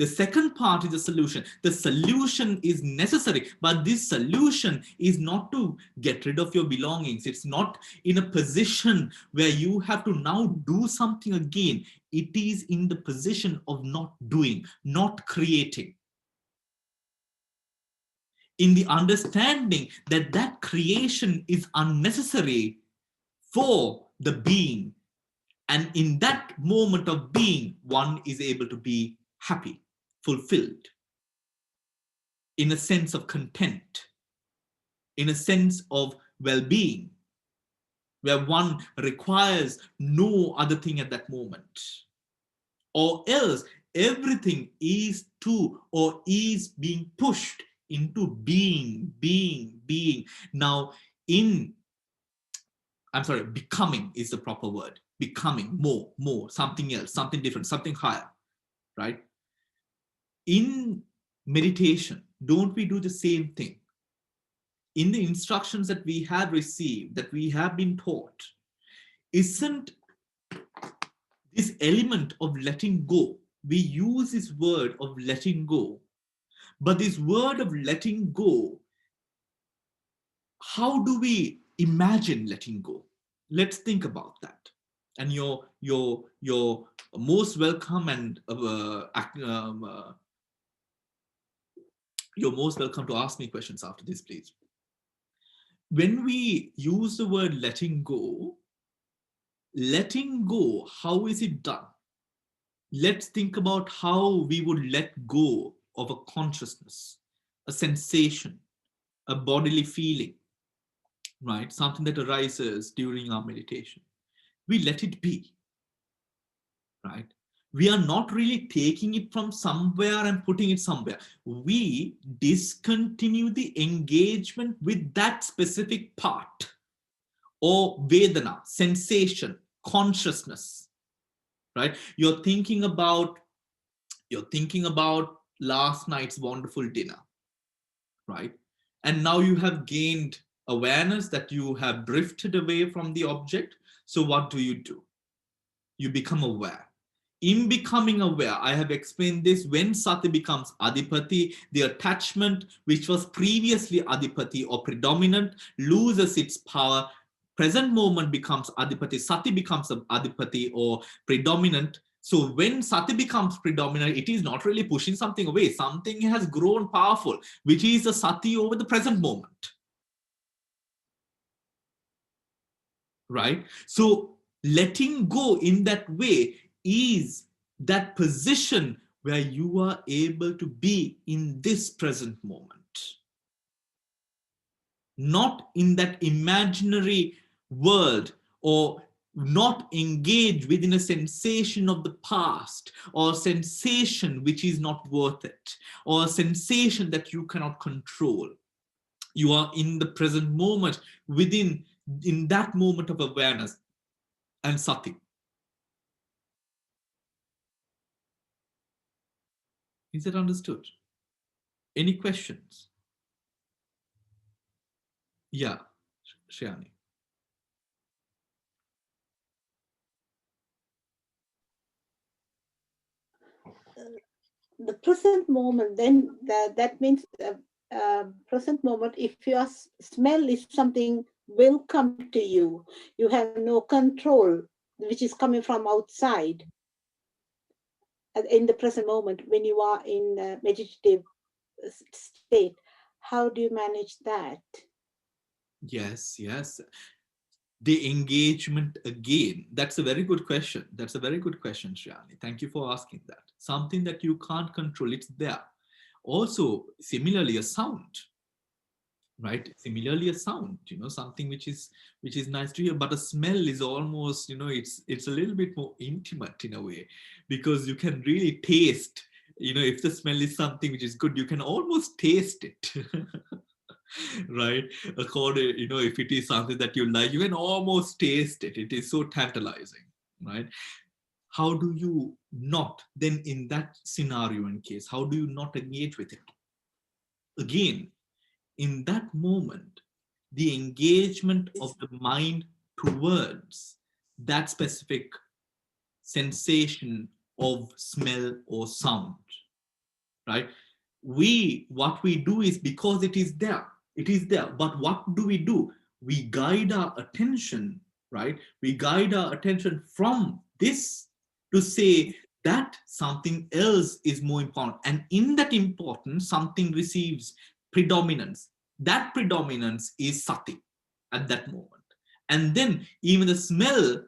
Speaker 1: The second part is the solution. The solution is necessary, but this solution is not to get rid of your belongings. It's not in a position where you have to now do something again. It is in the position of not doing, not creating. In the understanding that that creation is unnecessary for the being. And in that moment of being, one is able to be happy, fulfilled, in a sense of content, in a sense of well-being, where one requires no other thing at that moment. Or else everything is to or is being pushed into being. Now, becoming is the proper word. Becoming more, something else, something different, something higher, right? In meditation, don't we do the same thing? In the instructions that we have received, that we have been taught, isn't this element of letting go? We use this word of letting go, but this word of letting go, how do we imagine letting go? Let's think about that. And you're most welcome, and you're most welcome to ask me questions after this, please. When we use the word letting go, how is it done? Let's think about how we would let go of a consciousness, a sensation, a bodily feeling, right? Something that arises during our meditation. We let it be, right? We are not really taking it from somewhere and putting it somewhere. We discontinue the engagement with that specific part, or Vedana, sensation, consciousness, right? You're thinking about last night's wonderful dinner, right? And now you have gained awareness that you have drifted away from the object. So what do? You become aware. In becoming aware, I have explained this, when sati becomes adipati, the attachment which was previously adipati or predominant loses its power. Present moment becomes adipati, sati becomes adipati or predominant. So when sati becomes predominant, it is not really pushing something away. Something has grown powerful, which is the sati over the present moment. Right? So letting go in that way is that position where you are able to be in this present moment. Not in that imaginary world or not engage within a sensation of the past, or sensation which is not worth it, or a sensation that you cannot control. You are in the present moment, in that moment of awareness and sati. Is that understood? Any questions? Yeah, Shriyani.
Speaker 4: The present moment, then that means present moment, if your smell is something will come to you, you have no control, which is coming from outside. In the present moment, when you are in a meditative state, how do you manage that?
Speaker 1: Yes, yes. The engagement again. That's a very good question. That's a very good question, Shriyani. Thank you for asking that. Something that you can't control, it's there. Also, similarly, a sound, right? Similarly, a sound, something which is nice to hear, but a smell is almost, it's a little bit more intimate in a way, because you can really taste, if the smell is something which is good, you can almost taste it. Right? According, if it is something that you like, you can almost taste it. It is so tantalizing, right? How do you not, then in that scenario and case, how do you not engage with it? Again, in that moment, the engagement of the mind towards that specific sensation of smell or sound, right? What we do is, because it is there, but what do? We guide our attention, right? We guide our attention from this to say that something else is more important, and in that importance something receives predominance. That predominance is sati at that moment. And then even the smell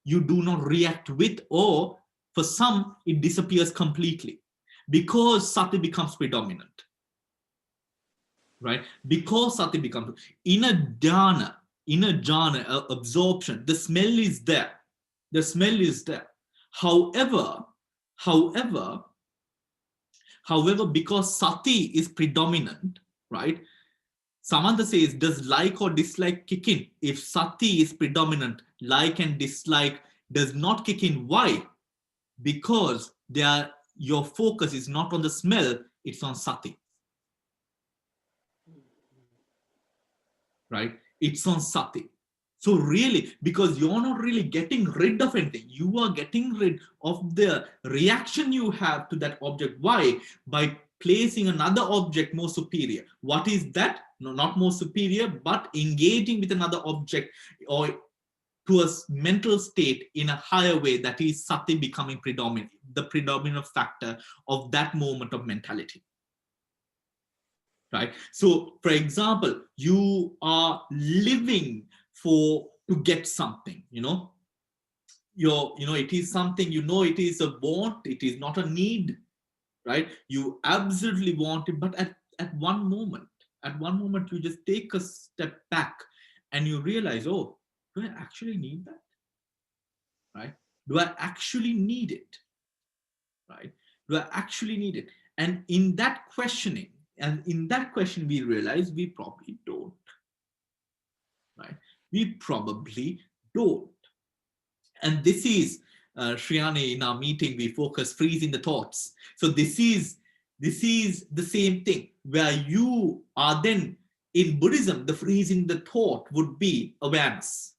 Speaker 1: you do not react with, or for some it disappears completely, because sati becomes predominant, right? Because sati becomes in a jhana, absorption, the smell is there. The smell is there. However, however, because sati is predominant, right? Samantha says, does like or dislike kick in? If sati is predominant, like and dislike does not kick in. Why? Because your focus is not on the smell, it's on sati. Right? It's on sati. So really, because you're not really getting rid of anything, you are getting rid of the reaction you have to that object. Why? By placing another object more superior. What is that? No, not more superior, but engaging with another object, or to a mental state in a higher way, that is sati becoming predominant, the predominant factor of that moment of mentality. Right? So, for example, you are living to get something, it is something, it is a want, it is not a need, right? You absolutely want it, but at one moment, you just take a step back and you realize, oh, do I actually need that? Right? Do I actually need it? Right? Do I actually need it? And in that questioning, we realize we probably don't. Right? We probably don't. And this is, Shriyani, in our meeting, we focus freezing the thoughts. So this is the same thing, where you are then, in Buddhism, the freezing the thought would be awareness.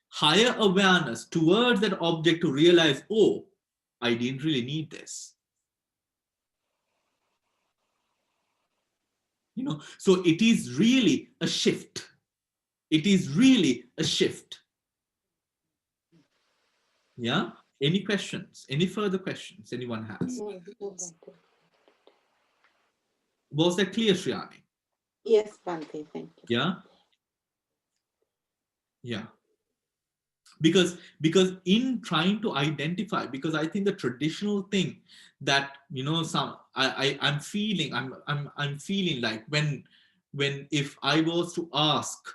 Speaker 1: Higher awareness towards that object to realize, oh, I didn't really need this. So it is really a shift. It is really a shift. Yeah? Any questions? Any further questions anyone has? Was that clear, Shriyani?
Speaker 4: Yes, Bhante, thank you.
Speaker 1: Yeah? Yeah. Because in trying to identify, because I think the traditional thing that, I'm feeling like, when if I was to ask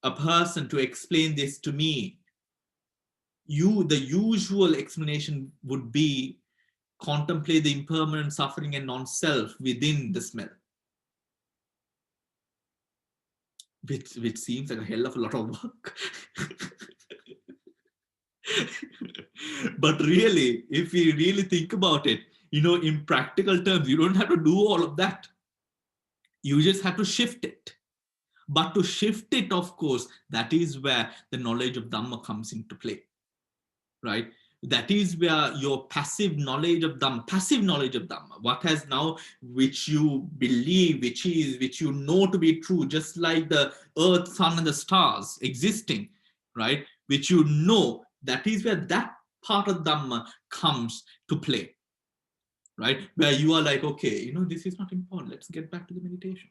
Speaker 1: a person to explain this to me, the usual explanation would be contemplate the impermanent suffering and non-self within the smell, which seems like a hell of a lot of work. But really, if we really think about it, in practical terms, you don't have to do all of that. You just have to shift it. But to shift it, of course, that is where the knowledge of Dhamma comes into play, right? That is where your passive knowledge of Dhamma, what has now, which you believe, which you know to be true, just like the earth, sun, and the stars existing, right? Which you know, that is where that part of Dhamma comes to play, right? Where you are like, okay, this is not important. Let's get back to the meditation,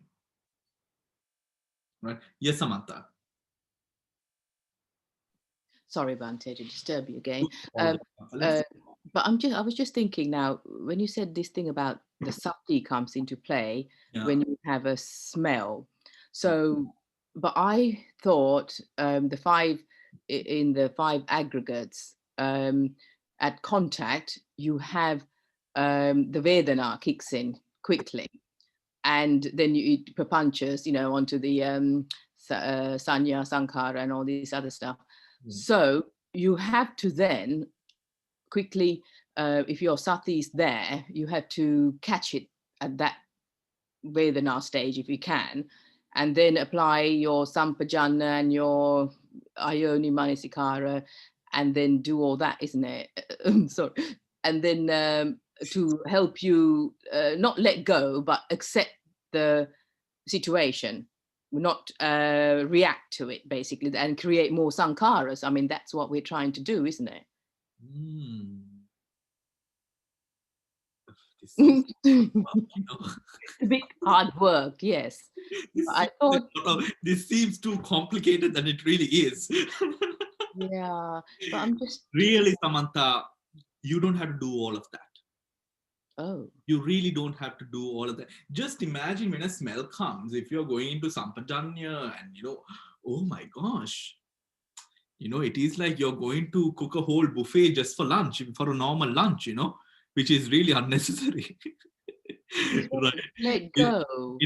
Speaker 1: right? Yes, Samantha.
Speaker 3: Sorry, Bante, to disturb you again.
Speaker 1: All the-
Speaker 3: But I was just thinking now, when you said this thing about the sati comes into play when you have a smell. So, but I thought the five aggregates, at contact, you have the Vedana kicks in quickly. And then it prapanchas, onto the sanya, sankhara, and all this other stuff. So you have to then quickly, if your sati is there, you have to catch it at that Vedana stage if you can, and then apply your sampajana and your ayoni manasikara, and then do all that, isn't it? Sorry. And then to help you not let go, but accept the situation, not react to it, basically, and create more sankharas. I mean, that's what we're trying to do, isn't it?
Speaker 1: This is,
Speaker 3: A bit hard work, yes. I thought
Speaker 1: this seems too complicated than it really is.
Speaker 3: Yeah, but I'm just
Speaker 1: really, Samantha, you don't have to do all of that.
Speaker 3: Oh.
Speaker 1: You really don't have to do all of that. Just imagine when a smell comes, if you're going into Sampajanya and, oh my gosh, it is like you're going to cook a whole buffet just for lunch, for a normal lunch, which is really unnecessary. Right?
Speaker 3: Let go.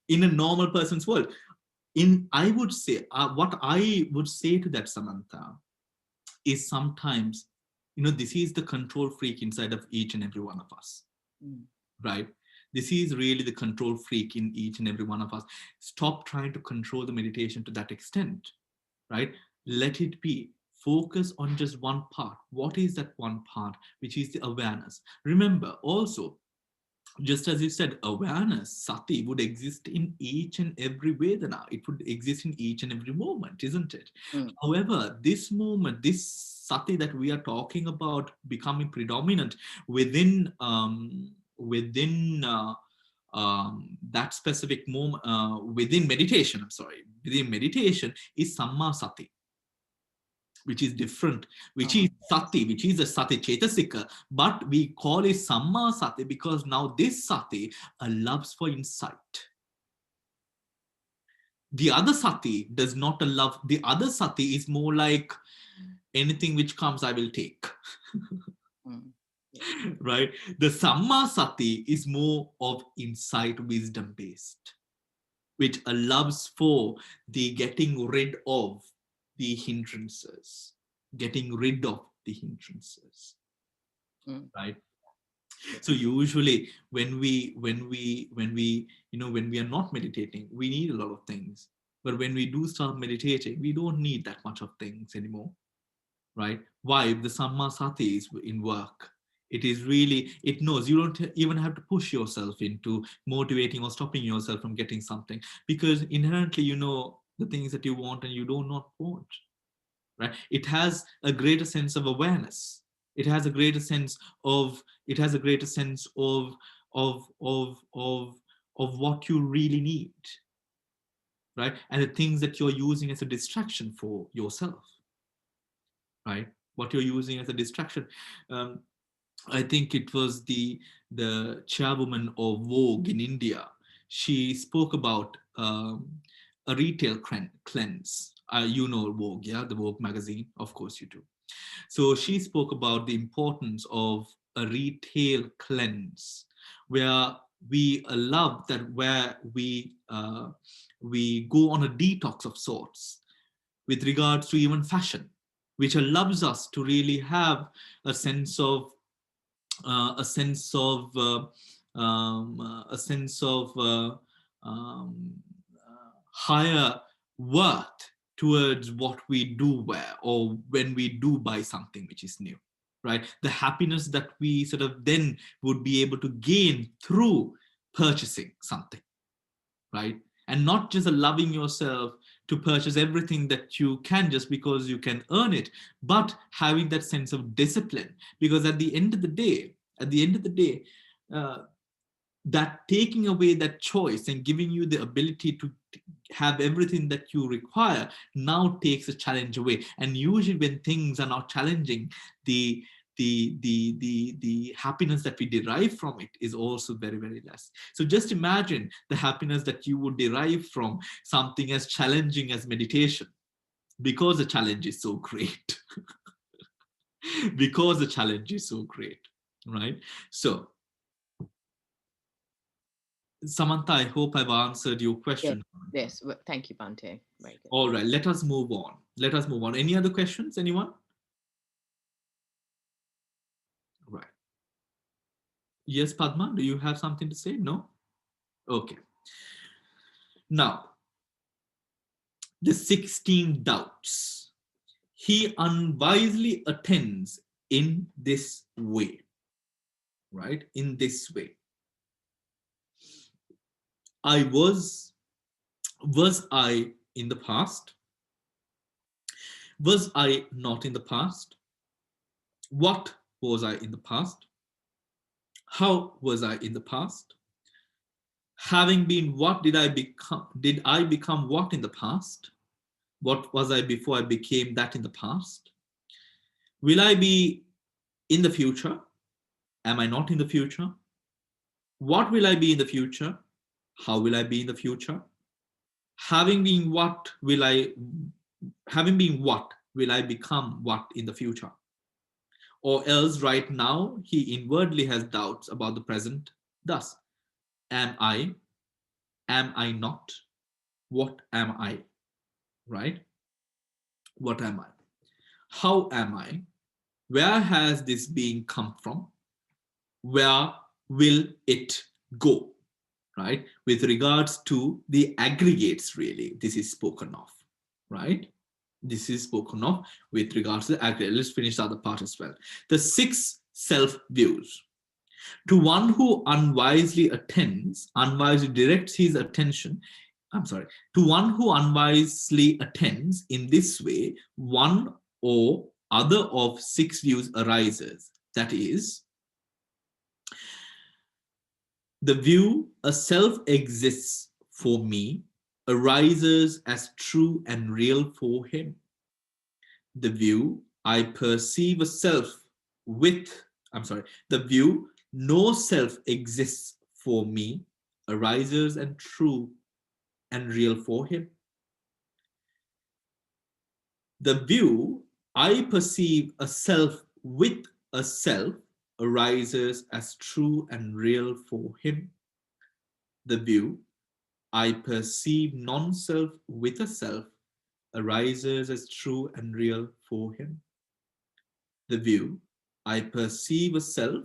Speaker 1: In a normal person's world. I would say, what I would say to that, Samantha, is sometimes, this is the control freak inside of each and every one of us. Right? This is really the control freak in each and every one of us. Stop trying to control the meditation to that extent, right? Let it be. Focus on just one part. What is that one part? Which is the awareness. Remember also, just as you said, awareness, sati, would exist in each and every Vedana. It would exist in each and every moment, isn't it? However, this moment, this sati that we are talking about becoming predominant within that specific moment, within meditation is samma sati, which is different, which is sati, which is a sati chetasika, but we call it samma sati because now this sati loves for insight. The other sati does not love. The other sati is more like anything which comes, I will take. Right? The samma sati is more of insight, wisdom based, which allows for the getting rid of the hindrances, right? So usually when we are not meditating, we need a lot of things, but when we do start meditating, we don't need that much of things anymore, right? Why? The samma sati is in work. It is really, it knows you don't even have to push yourself into motivating or stopping yourself from getting something, because inherently you know the things that you want and you do not want, right? It has a greater sense of awareness. It has a greater sense of what you really need, right? And the things that you're using as a distraction for yourself, right? What you're using as a distraction. I think it was the chairwoman of Vogue in India. She spoke about a retail cleanse, You know Vogue, yeah, the Vogue magazine, of course you do. So she spoke about the importance of a retail cleanse, where we love that, where we go on a detox of sorts with regards to even fashion, which allows us to really have a sense of a sense of a sense of higher worth towards what we do wear, or when we do buy something which is new, right? The happiness that we sort of then would be able to gain through purchasing something, right? And not just allowing yourself to purchase everything that you can just because you can earn it, but having that sense of discipline. Because at the end of the day, uh, that taking away that choice and giving you the ability to have everything that you require now takes a challenge away. And usually when things are not challenging, the the happiness that we derive from it is also very, very less. So just imagine the happiness that you would derive from something as challenging as meditation, because the challenge is so great. Because the challenge is so great, right? So Samantha, I hope I've answered your
Speaker 3: Yes,
Speaker 1: question.
Speaker 3: yes. Well, thank you, Bante. Very good.
Speaker 1: All right, let us move on. Let us move on. Any other questions, anyone? Right. Yes, Padma, do you have something to say? No? Okay. Now, the 16 doubts. He unwisely attends in this way, right? In this way. Was I in the past? Was I not in the past? What was I in the past? How was I in the past? Having been, what did I become? Did I become what in the past? What was I before I became that in the past? Will I be in the future? Am I not in the future? What will I be in the future? How will I be in the future? Having been what will I, having been what will I become what in the future? Or else right now he inwardly has doubts about the present. Thus, am I? Am I not? What am I? Right? What am I? How am I? Where has this being come from? Where will it go? Right? With regards to the aggregates, really, this is spoken of, right? This is spoken of with regards to the aggregate. Let's finish the other part as well. The 6 self-views. To one who unwisely attends, unwisely directs his attention, to one who unwisely attends in this way, one or other of 6 views arises. That is, the view a self exists for me arises as true and real for him. The view I perceive a self with, the view no self exists for me arises and true and real for him. The view I perceive a self with a self arises as true and real for him. The view I perceive non-self with a self arises as true and real for him. The view I perceive a self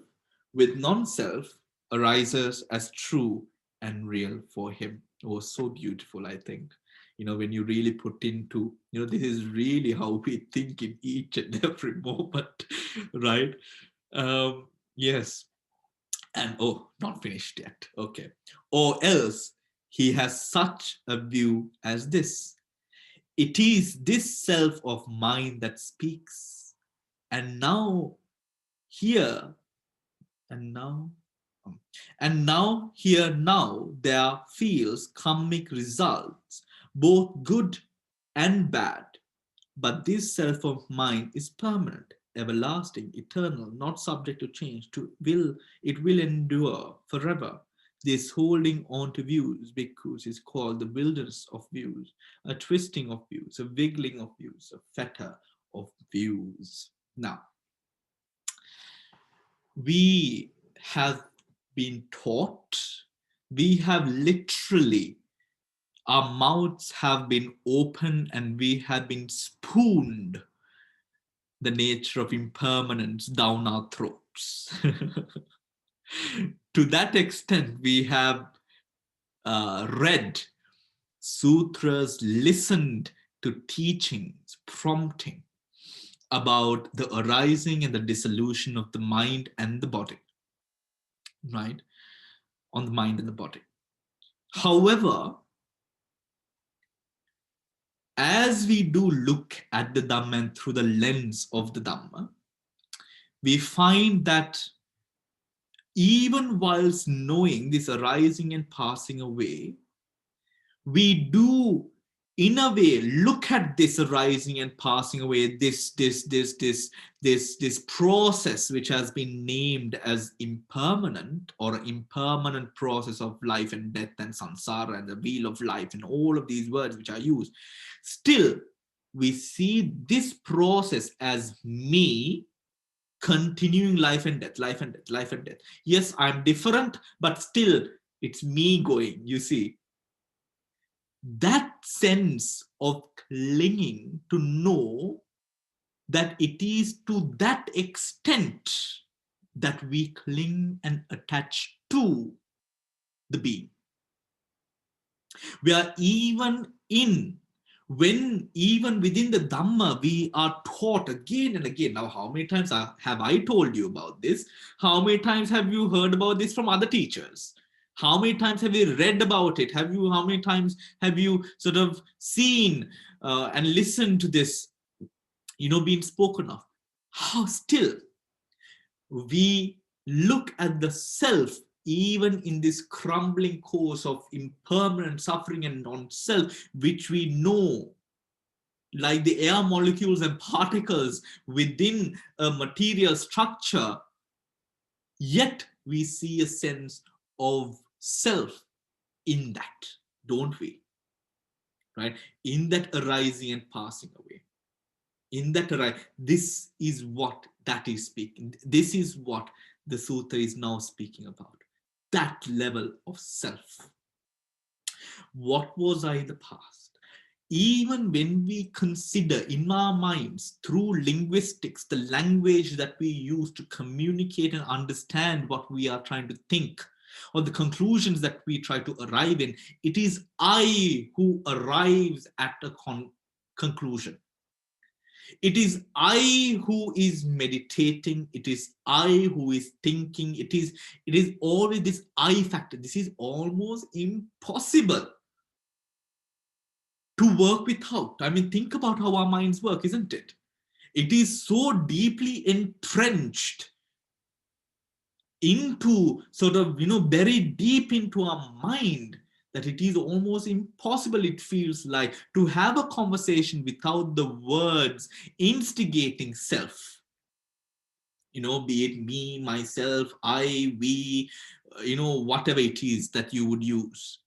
Speaker 1: with non-self arises as true and real for him. Oh, so beautiful, I think. You know, when you really put into, you know, this is really how we think in each and every moment, right? Yes. And oh, not finished yet. Okay. Or else he has such a view as this. It is this self of mine that speaks. And now, here, and now, here, now, there feels karmic results, both good and bad. But this self of mine is permanent, everlasting, eternal, not subject to change. It will endure forever. This holding on to views, bhikkhus, is called the wilderness of views, a twisting of views, a wiggling of views, a fetter of views. Now, we have been taught, we have literally, our mouths have been opened and we have been spooned the nature of impermanence down our throats. To that extent, we have read sutras, listened to teachings, prompting about the arising and the dissolution of the mind and the body, right? On the mind and the body. However, as we do look at the Dhamma and through the lens of the Dhamma, we find that even whilst knowing this arising and passing away, we do, in a way, look at this arising and passing away, this process which has been named as impermanent, or impermanent process of life and death and samsara and the wheel of life and all of these words which are used. Still, we see this process as me continuing life and death, life and death, life and death. Yes, I'm different, but still it's me going, you see. That sense of clinging to know that it is to that extent that we cling and attach to the being. We are even within the Dhamma, we are taught again and again. Now, how many times have I told you about this? How many times have you heard about this from other teachers? How many times have you read about it? How many times have you sort of seen and listened to this, being spoken of? How still we look at the self, even in this crumbling course of impermanent suffering and non-self, which we know, like the air molecules and particles within a material structure, yet we see a sense of self in that, don't we? Right? In that arising and passing away. In that this is what that is speaking. This is what the sutta is now speaking about. That level of self. What was I in the past? Even when we consider in our minds through linguistics, the language that we use to communicate and understand what we are trying to think, or the conclusions that we try to arrive in, it is I who arrives at a conclusion. It is I who is meditating. It is I who is thinking. It is always this I factor. This is almost impossible to work without. I mean, think about how our minds work, isn't it? It is so deeply entrenched into sort of, buried deep into our mind that it is almost impossible, it feels like, to have a conversation without the words instigating self. Be it me, myself, I, we, whatever it is that you would use.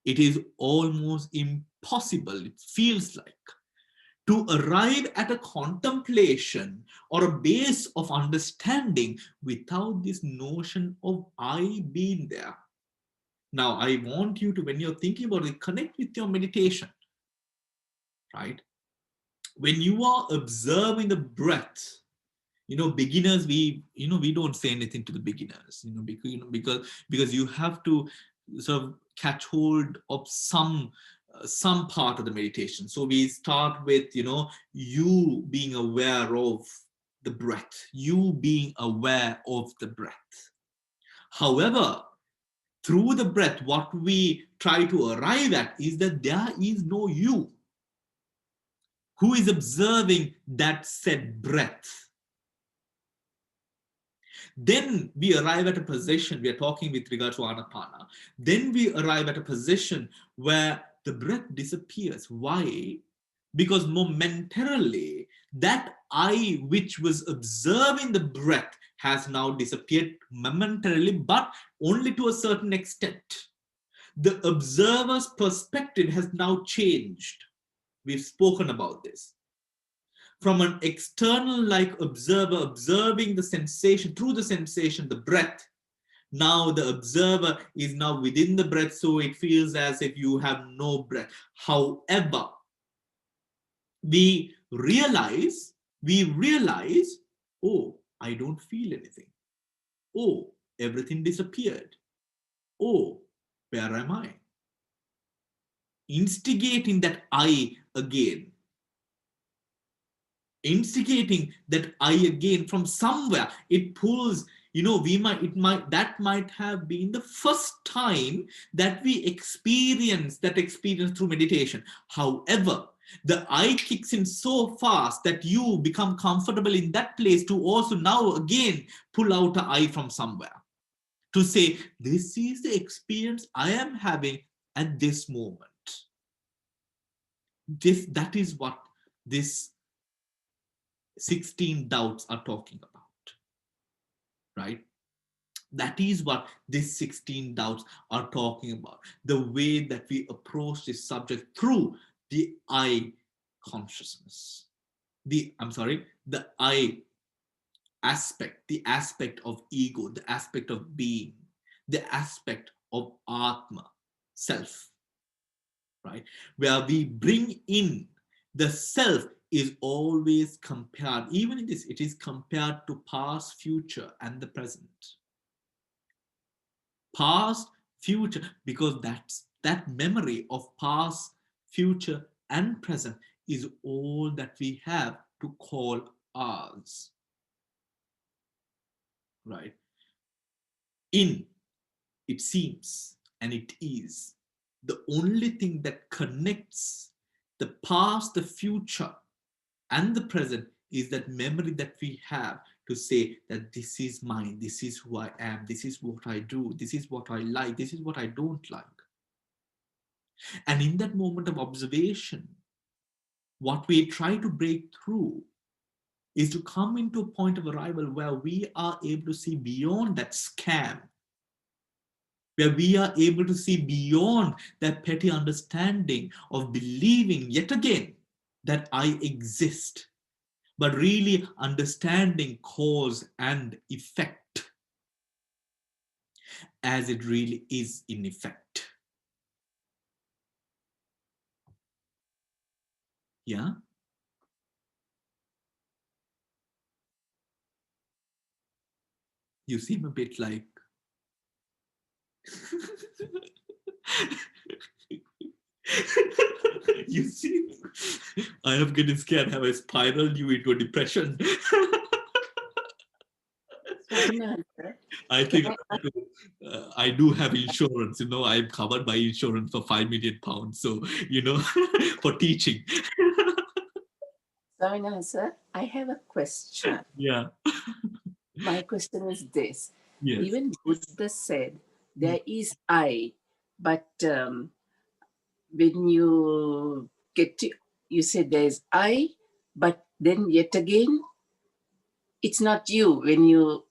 Speaker 1: It is almost impossible, it feels like, to arrive at a contemplation or a base of understanding without this notion of I being there. Now, I want you to, when you're thinking about it, connect with your meditation, right? When you are observing the breath, beginners, we don't say anything to the beginners, because you have to sort of catch hold of some part of the meditation. So we start with, you being aware of the breath, you being aware of the breath. However, through the breath, what we try to arrive at is that there is no you who is observing that said breath. Then we arrive at a position, we are talking with regard to Anapana, then we arrive at a position where the breath disappears. Why? Because momentarily, that I which was observing the breath has now disappeared momentarily, but only to a certain extent. The observer's perspective has now changed. We've spoken about this. From an external like observer observing the sensation, through the sensation, the breath, now the observer is now within the breath, so it feels as if you have no breath. However, we realize, oh, I don't feel anything. Oh, everything disappeared. Oh, where am I? Instigating that I again. Instigating that I again from somewhere. It pulls, that might have been the first time that we experience that experience through meditation. However, the I kicks in so fast that you become comfortable in that place to also now again pull out an I from somewhere. To say, this is the experience I am having at this moment. That is what this 16 doubts are talking about, right? That is what these 16 doubts are talking about. The way that we approach this subject through the I consciousness. The I aspect, the aspect of ego, the aspect of being, the aspect of Atma, self, right? Where we bring in the self is always compared, even in this, it is compared to past, future, and the present. Past, future, because that memory of past, future, and present is all that we have to call ours, right? It seems, and it is, the only thing that connects the past, the future, and the present is that memory that we have to say that this is mine, this is who I am, this is what I do, this is what I like, this is what I don't like. And in that moment of observation, what we try to break through is to come into a point of arrival where we are able to see beyond that scam, where we are able to see beyond that petty understanding of believing yet again that I exist, but really understanding cause and effect as it really is in effect. Yeah? You seem a bit like... You see, I am getting scared. Have I spiraled you into a depression? I think I do have insurance. I'm covered by insurance for £5 million. So, for teaching.
Speaker 5: Swaminathan sir, I have a question.
Speaker 1: Yeah.
Speaker 5: My question is this.
Speaker 1: Yes.
Speaker 5: Even Buddha said there is I, but when you get to, you said there is I, but then yet again, it's not you. When you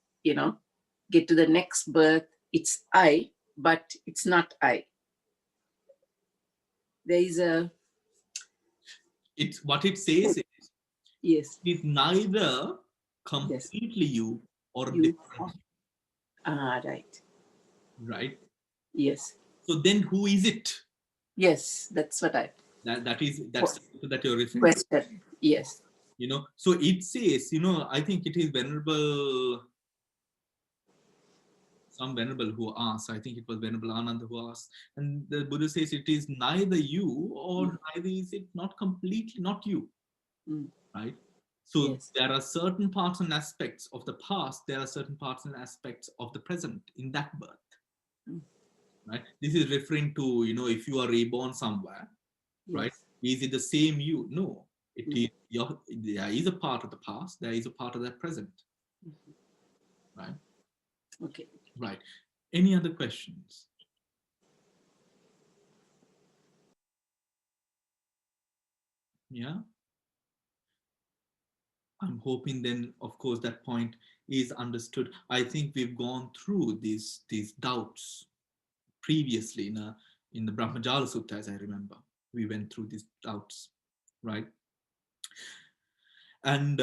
Speaker 5: get to the next birth, it's I, but it's not I. There is a...
Speaker 1: It's what it says is,
Speaker 5: Yes.
Speaker 1: it's neither completely you or different.
Speaker 5: Right.
Speaker 1: Right?
Speaker 5: Yes.
Speaker 1: So then who is it?
Speaker 5: Yes, that's what
Speaker 1: That's that you're referring
Speaker 5: question.
Speaker 1: to.
Speaker 5: Yes.
Speaker 1: So it says, I think it is some venerable who asked, I think it was Venerable Ananda who asked, and the Buddha says it is neither you or neither is it not completely not you, right? So
Speaker 5: yes.
Speaker 1: There are certain parts and aspects of the past, there are certain parts and aspects of the present in that birth, right? This is referring to, if you are reborn somewhere, right? Is it the same you? No, it is there is a part of the past, there is a part of the present, right?
Speaker 5: Okay.
Speaker 1: Right. Any other questions? Yeah. I'm hoping then, of course, that point is understood. I think we've gone through these doubts previously in the Brahmajala Sutta, as I remember. We went through these doubts, right? And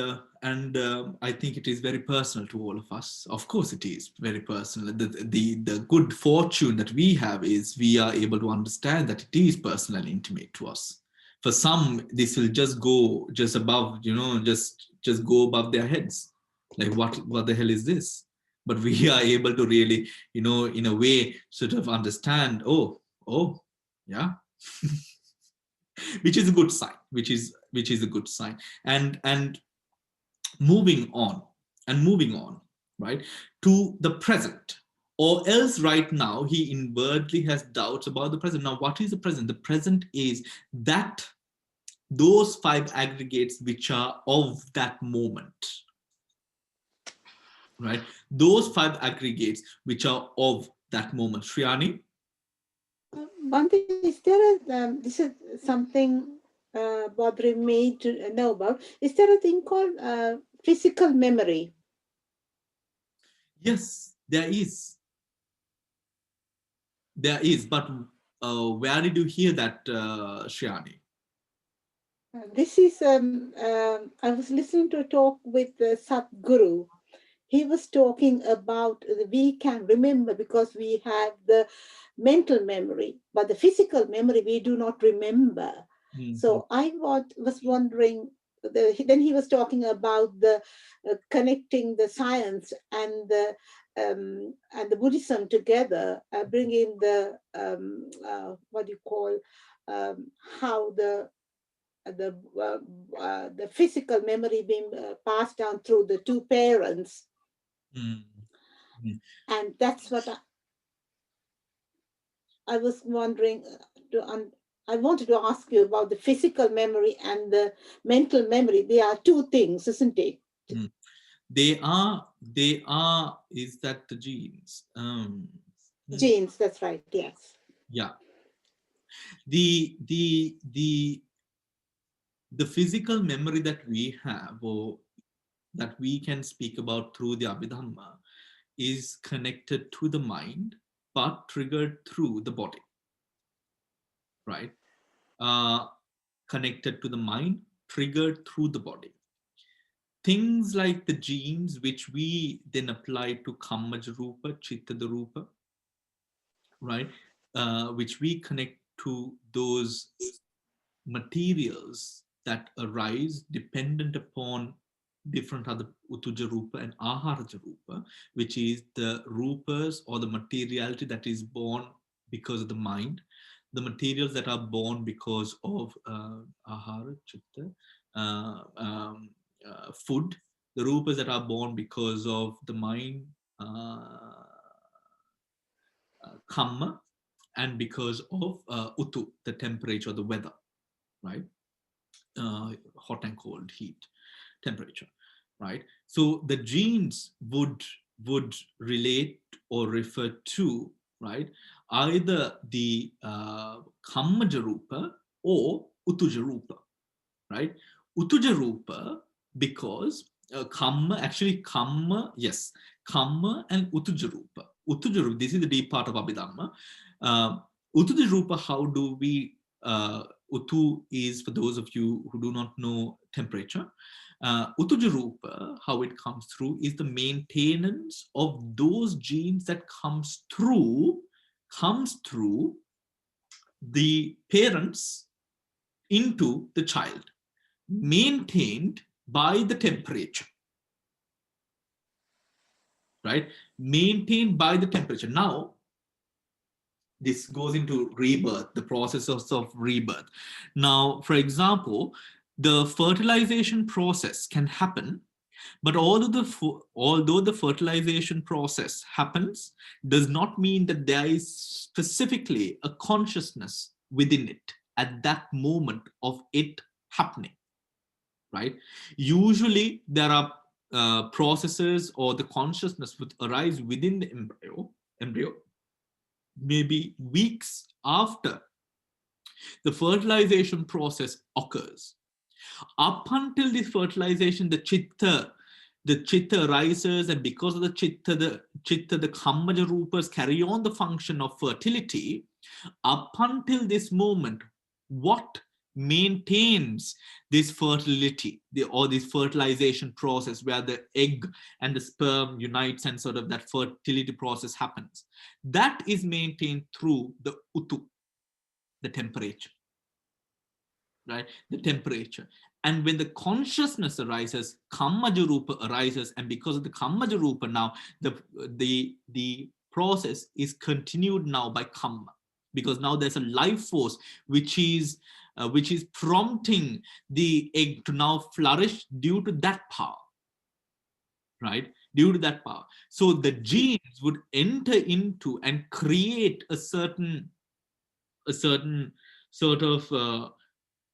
Speaker 1: I think it is very personal to all of us. Of course, it is very personal. The good fortune that we have is we are able to understand that it is personal and intimate to us. For some, this will just go just above, just go above their heads. Like, what the hell is this? But we are able to really, in a way, sort of understand. Oh, yeah. Which is a good sign. Which is a good sign. And moving on, right, to the present. Or else right now he inwardly has doubts about the present. Now, what is the present? The present is that those 5 aggregates which are of that moment, right? Those 5 aggregates which are of that moment. Shriyani?
Speaker 4: One thing, is there this is something bothering me to know about. Is there a thing called physical memory?
Speaker 1: Yes, there is. But where did you hear that, Shriyani?
Speaker 4: This is, I was listening to a talk with Satguru. He was talking about we can remember because we have the mental memory, but the physical memory we do not remember. Mm-hmm. So I was wondering, then he was talking about the connecting the science and the Buddhism together, bringing the what do you call how the physical memory being passed down through the 2 parents. Mm-hmm. And that's what I was wondering. I wanted to ask you about the physical memory and the mental memory. They are 2 things, isn't it?
Speaker 1: Mm. They are. Is that the genes?
Speaker 4: Genes. That's right. Yes.
Speaker 1: Yeah. The physical memory that we have, or that we can speak about through the Abhidhamma, is connected to the mind, but triggered through the body, right? Connected to the mind, triggered through the body. Things like the genes, which we then apply to Kammajarupa, Chittadarupa, right? Which we connect to those materials that arise dependent upon different other Utuja Rupa and Aharaja Rupa, which is the rupas or the materiality that is born because of the mind, the materials that are born because of Ahara, Chitta, food, the rupas that are born because of the mind, Kamma, and because of Utu, the temperature, the weather, right? Hot and cold, heat, temperature, right? So the genes would relate or refer to, right, either the Kammajarupa or Utujarupa, right? Utujarupa because Kamma, yes, Kamma and Utujarupa. Utujarupa, this is the deep part of Abhidhamma. Utujarupa, how do we Utu is, for those of you who do not know, temperature. Utujarupa, how it comes through, is the maintenance of those genes that comes through the parents into the child, maintained by the temperature, right? Maintained by the temperature. Now, this goes into rebirth, the processes of rebirth. Now, for example, the fertilization process can happen, but although the fertilization process happens, does not mean that there is specifically a consciousness within it at that moment of it happening, right? Usually there are processes, or the consciousness would arise within the embryo maybe weeks after the fertilization process occurs. Up until this fertilization, the chitta the chitta arises, and because of the chitta, the kammaja rupas carry on the function of fertility. Up until this moment, what maintains this fertility, or this fertilization process where the egg and the sperm unites and sort of that fertility process happens, that is maintained through the utu, the temperature, right? The temperature. And when the consciousness arises, kammaja rupa arises, and because of the kammaja rupa now, the process is continued now by kamma, because now there's a life force which is prompting the egg to now flourish due to that power, right? Due to that power. So the genes would enter into and create a certain sort of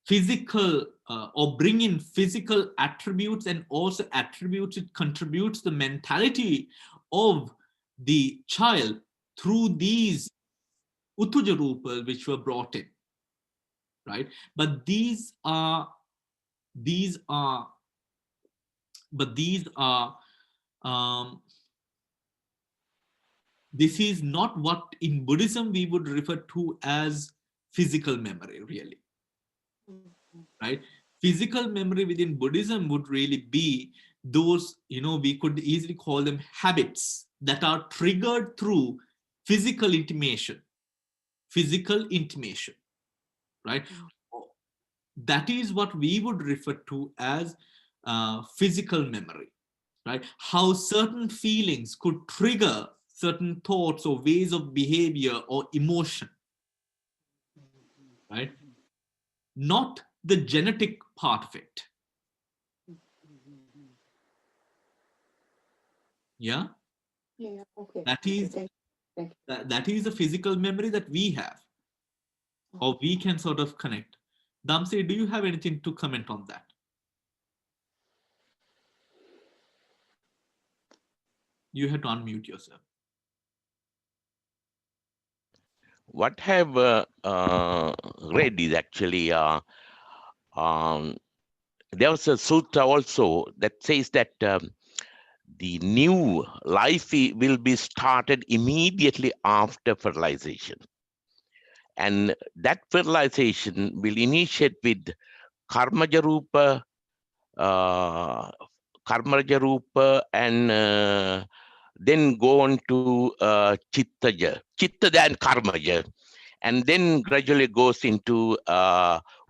Speaker 1: physical or bring in physical attributes, and also attributes, it contributes the mentality of the child through these utuja rupas which were brought in, right? But these are this is not what in Buddhism we would refer to as physical memory, really, right? Physical memory within Buddhism would really be those, we could easily call them habits that are triggered through physical intimation, right? That is what we would refer to as physical memory, right? How certain feelings could trigger certain thoughts or ways of behavior or emotion, right? Not the genetic part of it. Yeah?
Speaker 4: Yeah, okay.
Speaker 1: That is that is a physical memory that we have, or we can sort of connect. Damse, do you have anything to comment on that? You have to unmute yourself.
Speaker 6: What I have read is actually there was a sutta also that says that the new life will be started immediately after fertilization, and that fertilization will initiate with karmaja rupa, and then go on to chittaja and karmaja, and then gradually goes into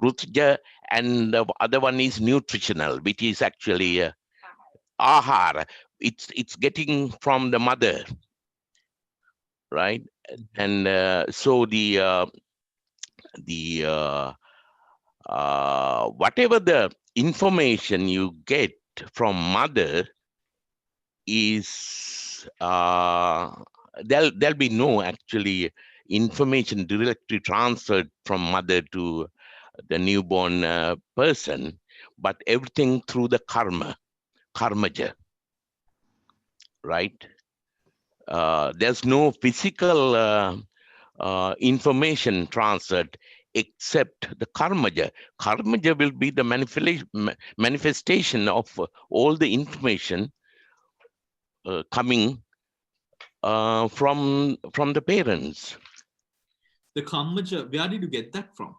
Speaker 6: rutja, and the other one is nutritional, which is actually ahara. It's getting from the mother, right? And so the whatever the information you get from mother is there'll be no actually information directly transferred from mother to the newborn person, but everything through the karmaja, right? There's no physical information transferred except the karmaja. Karmaja will be the manifestation of all the information coming from the parents.
Speaker 1: The karmaja, where did you get that from?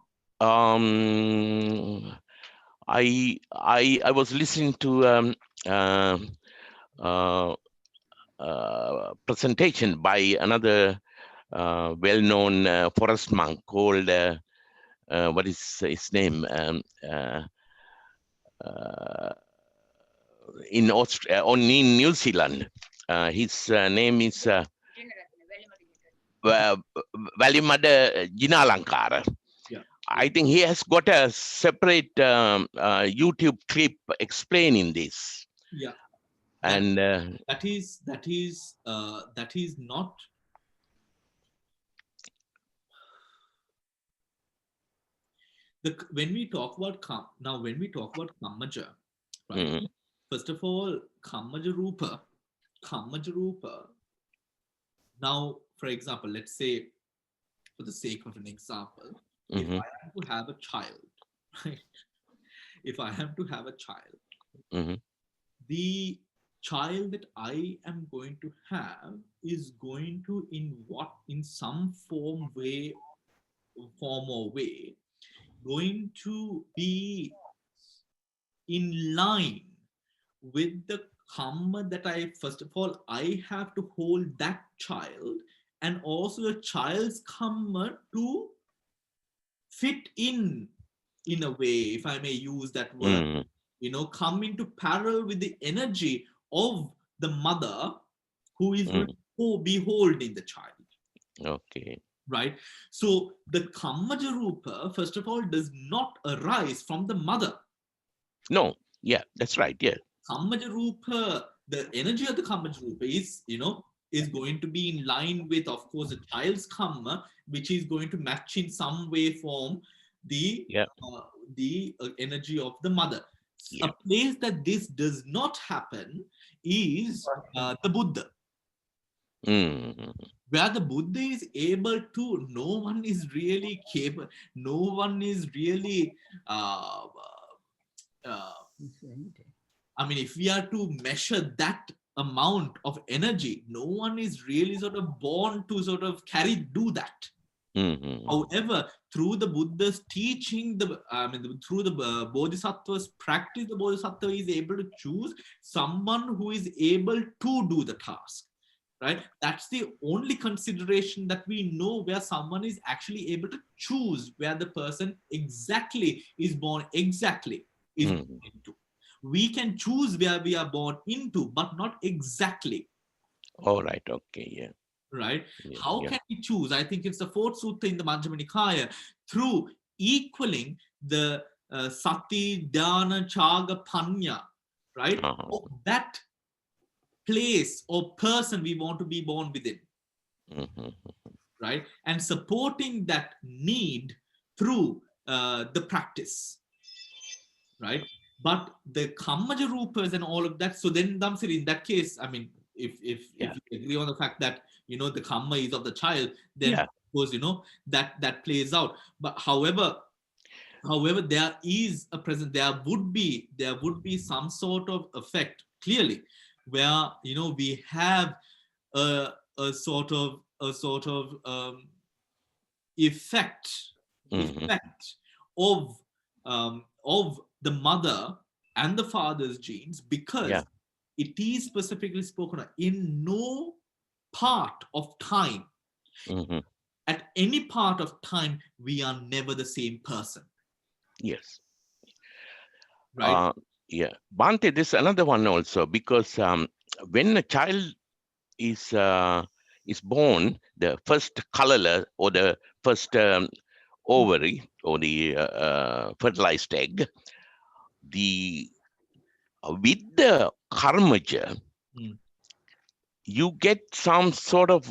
Speaker 6: I was listening to presentation by another well-known forest monk called what is his name, in New Zealand. His name is Valimada Jinalankara.
Speaker 1: Yeah.
Speaker 6: I think he has got a separate YouTube clip explaining this.
Speaker 1: Yeah.
Speaker 6: And
Speaker 1: that is not when we talk about kammaja, right? First of all, kammaja rupa. Now, for example, let's say, for the sake of an example, if I am to have a child, right? If I am to have a child, the child that I am going to have is going to, in some form or way, going to be in line with the karma that first of all, I have to hold that child, and also the child's karma to fit in a way, if I may use that word, come into parallel with the energy of the mother who is going to be holding the child.
Speaker 6: Okay.
Speaker 1: Right? So the Kammaja Rupa, first of all, does not arise from the mother.
Speaker 6: No, yeah, that's right. Yeah.
Speaker 1: Kammaja Rupa, the energy of the Kammaja Rupa is going to be in line with, of course, the child's karma, which is going to match in some way, form the energy of the mother.
Speaker 6: Yeah.
Speaker 1: A place that this does not happen is the Buddha. Where the Buddha is able to, no one is really capable, no one is really, I mean, if we are to measure that amount of energy, no one is really sort of born to sort of do that. However, through the Buddha's teaching, through the Bodhisattva's practice, the Bodhisattva is able to choose someone who is able to do the task. Right? That's the only consideration that we know, where someone is actually able to choose where the person exactly is born, exactly is born into. We can choose where we are born into, but not exactly.
Speaker 6: All right. Okay. Yeah.
Speaker 1: Right? How can we choose? I think it's the fourth sutta in the Majjhima Nikaya, through equaling the sati, dhyana, chaga, panya, right? Of that place or person we want to be born within. Right? And supporting that need through the practice. Right? But the Kammaja Rupas and all of that, so then Damsiri, in that case, I mean, if you agree on the fact that the karma is of the child, then of course that plays out. But however there is a present, there would be some sort of effect, clearly, where we have a sort of effect of the mother and the father's genes, because it is specifically spoken of in no part of time, at any part of time, we are never the same person.
Speaker 6: Yes.
Speaker 1: Right.
Speaker 6: Bhante, this is another one also, because when a child is born, the first color or the first ovary or the fertilized egg, with the karmaja, you get some sort of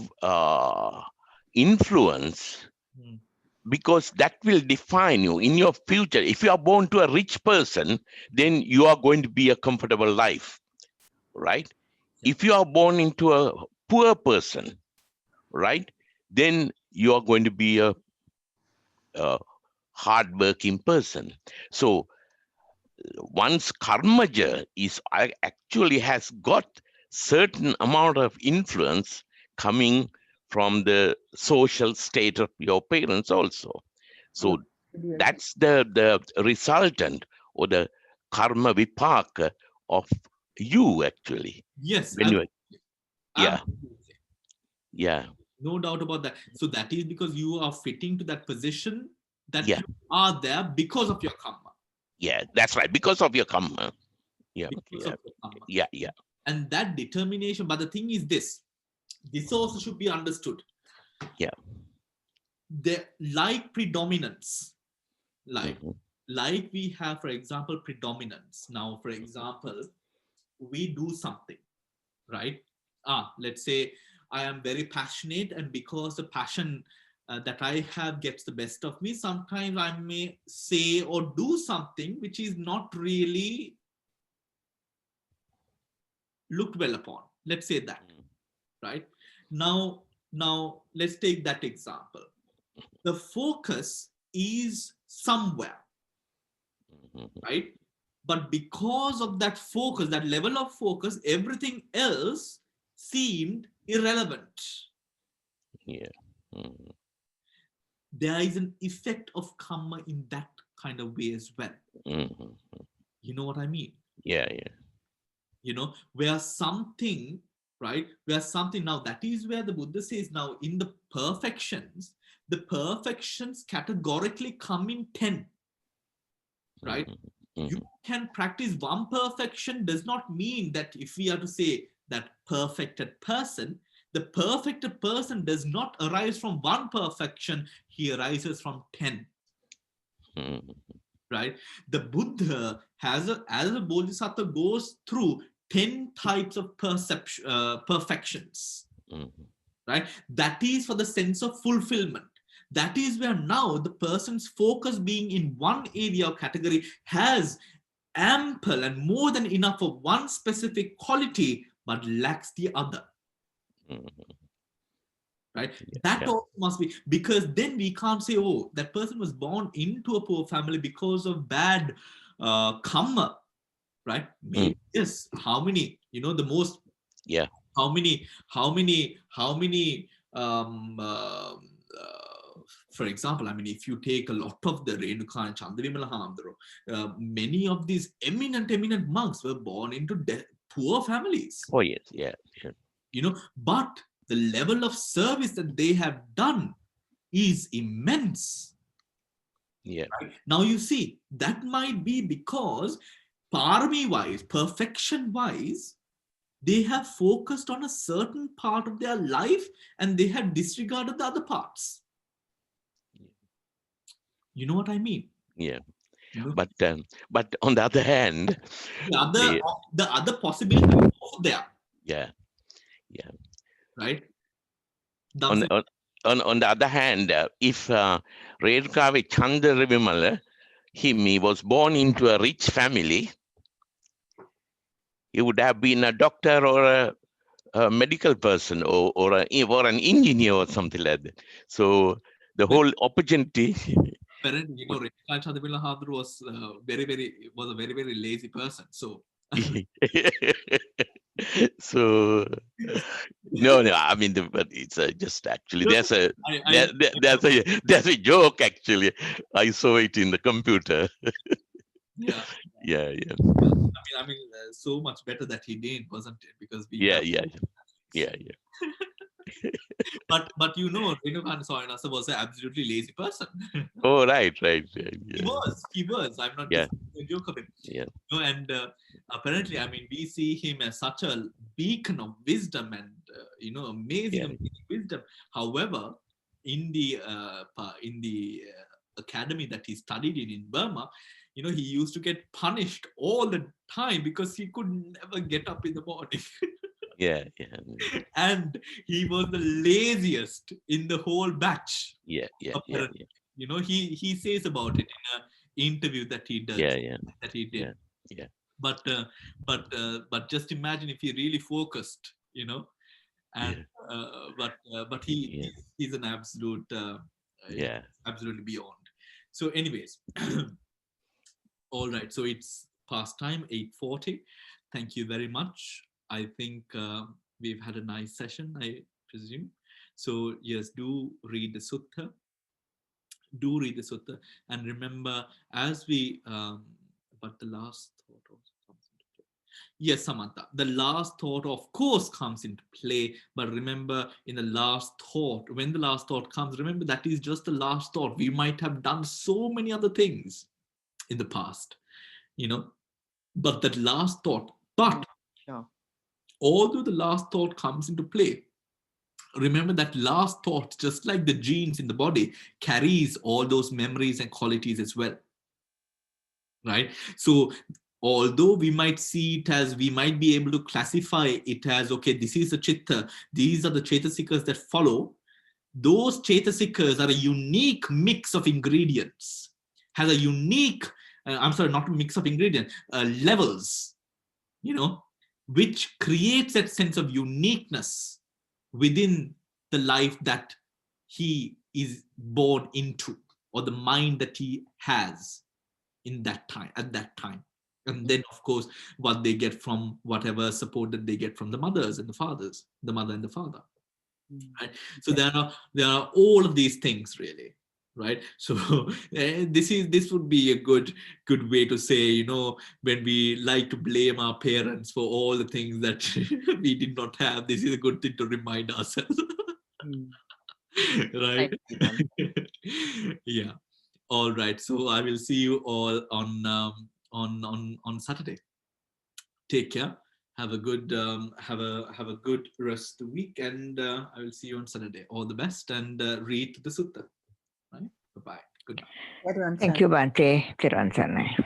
Speaker 6: influence, because that will define you in your future. If you are born to a rich person, then you are going to be a comfortable life, right? If you are born into a poor person, right, then you are going to be a hardworking person. So one's karmaja actually has got certain amount of influence coming from the social state of your parents also. So that's the resultant or the karma vipaka of you, actually.
Speaker 1: Yes.
Speaker 6: When you,
Speaker 1: no doubt about that. So that is because you are fitting to that position, that you are there because of your karma.
Speaker 6: Yeah, that's right. Because of your karma.
Speaker 1: And that determination, but the thing is this also should be understood. The like predominance, like we have, for example, predominance. Now, for example, we do something, right? Let's say I am very passionate, and because the passion that I have gets the best of me, sometimes I may say or do something which is not really looked well upon. Let's say that, right? Now let's take that example. The focus is somewhere, right? But because of that focus, that level of focus, everything else seemed irrelevant.
Speaker 6: Yeah. Mm.
Speaker 1: There is an effect of karma in that kind of way as well.
Speaker 6: Mhm.
Speaker 1: You know what I mean?
Speaker 6: Yeah, yeah.
Speaker 1: You know, where something, right? Where something, now that is where the Buddha says, now in the perfections categorically come in 10, right?
Speaker 6: Mhm.
Speaker 1: You can practice one perfection does not mean that if we are to say that perfected person, the perfected person does not arise from one perfection, he arises from 10.
Speaker 6: Mhm.
Speaker 1: Right? The Buddha as a Bodhisattva goes through 10 types of perfections,
Speaker 6: Mhm.
Speaker 1: right? That is for the sense of fulfillment. That is where now the person's focus being in one area or category has ample and more than enough of one specific quality, but lacks the other.
Speaker 6: Mhm.
Speaker 1: Right?
Speaker 6: Yeah,
Speaker 1: That
Speaker 6: yeah.
Speaker 1: also must be, because then we can't say, oh, that person was born into a poor family because of bad karma, right? Maybe yes. How many? You know, the most.
Speaker 6: Yeah.
Speaker 1: How many? For example, I mean, if you take a lot of the Renuka and Chandavimala Hamdaro, many of these eminent monks were born into poor families.
Speaker 6: Oh yes, yeah, yeah.
Speaker 1: You know, but the level of service that they have done is immense.
Speaker 6: Yeah.
Speaker 1: Right? Now you see, that might be because parami wise, perfection wise, they have focused on a certain part of their life and they have disregarded the other parts. You know what I mean?
Speaker 6: Yeah.
Speaker 1: You know,
Speaker 6: But on the other hand,
Speaker 1: the
Speaker 6: the
Speaker 1: other possibility is also there,
Speaker 6: yeah, yeah.
Speaker 1: right?
Speaker 6: On on on the other hand, if Renuka Chandravimala, he was born into a rich family, he would have been a doctor or a medical person or an engineer or something like that. So the whole opportunity.
Speaker 1: Apparently, you know, Renuka Chandavimala Hadru was a very lazy person. So
Speaker 6: So no, I mean, but it's just actually
Speaker 1: no,
Speaker 6: there's a joke actually. I saw it in the computer.
Speaker 1: yeah.
Speaker 6: Yeah, yeah,
Speaker 1: I mean, so much better that he didn't, wasn't it? Because we
Speaker 6: yeah,
Speaker 1: have.
Speaker 6: yeah, yeah, yeah.
Speaker 1: But you know, Renuka Soyanasa was an absolutely lazy person.
Speaker 6: Oh, right, yeah,
Speaker 1: He was. I'm not
Speaker 6: yeah,
Speaker 1: just making a joke of it.
Speaker 6: yeah,
Speaker 1: You know, and apparently, I mean, we see him as such a beacon of wisdom and you know,
Speaker 6: yeah,
Speaker 1: amazing wisdom. However, in the academy that he studied in Burma, you know, he used to get punished all the time because he could never get up in the morning.
Speaker 6: yeah,
Speaker 1: And he was the laziest in the whole batch.
Speaker 6: yeah, yeah, yeah,
Speaker 1: Apparently, you know, he says about it in an interview that he does,
Speaker 6: yeah, yeah,
Speaker 1: that he did.
Speaker 6: yeah, yeah,
Speaker 1: But but just imagine if he really focused, you know, and
Speaker 6: yeah,
Speaker 1: but
Speaker 6: yeah,
Speaker 1: he's an absolute
Speaker 6: yeah.
Speaker 1: absolutely beyond. So anyways, all right, so it's past time, 8:40. Thank you very much. I think we've had a nice session, I presume. So yes, do read the sutta, and remember, as we but the last thought also comes into play. Yes, Samantha, the last thought of course comes into play, but remember, in the last thought, when the last thought comes, remember that is just the last thought. We might have done so many other things in the past, you know, but that last thought, but
Speaker 3: Sure.
Speaker 1: although the last thought comes into play, remember that last thought, just like the genes in the body, carries all those memories and qualities as well, right? So although we might see it as, we might be able to classify it as, okay, this is the chitta, these are the chetasikas that follow, those chetasikas are a unique mix of ingredients, has a unique I'm sorry, not a mix of ingredients, levels, you know, which creates that sense of uniqueness within the life that he is born into, or the mind that he has in that time, at that time, And then, of course, what they get from whatever support that they get from the mothers and the fathers, the mother and the father. Right? So there are all of these things, really, right? So this would be a good way to say, you know, when we like to blame our parents for all the things that we did not have, this is a good thing to remind ourselves. Right? Yeah. All right. So I will see you all on Saturday. Take care. Have a good have a good rest of the week, and I will see you on Saturday. All the best, and read the sutta. Right? Bye bye. Good night.
Speaker 7: Thank you, Bante. Kiran Sanai.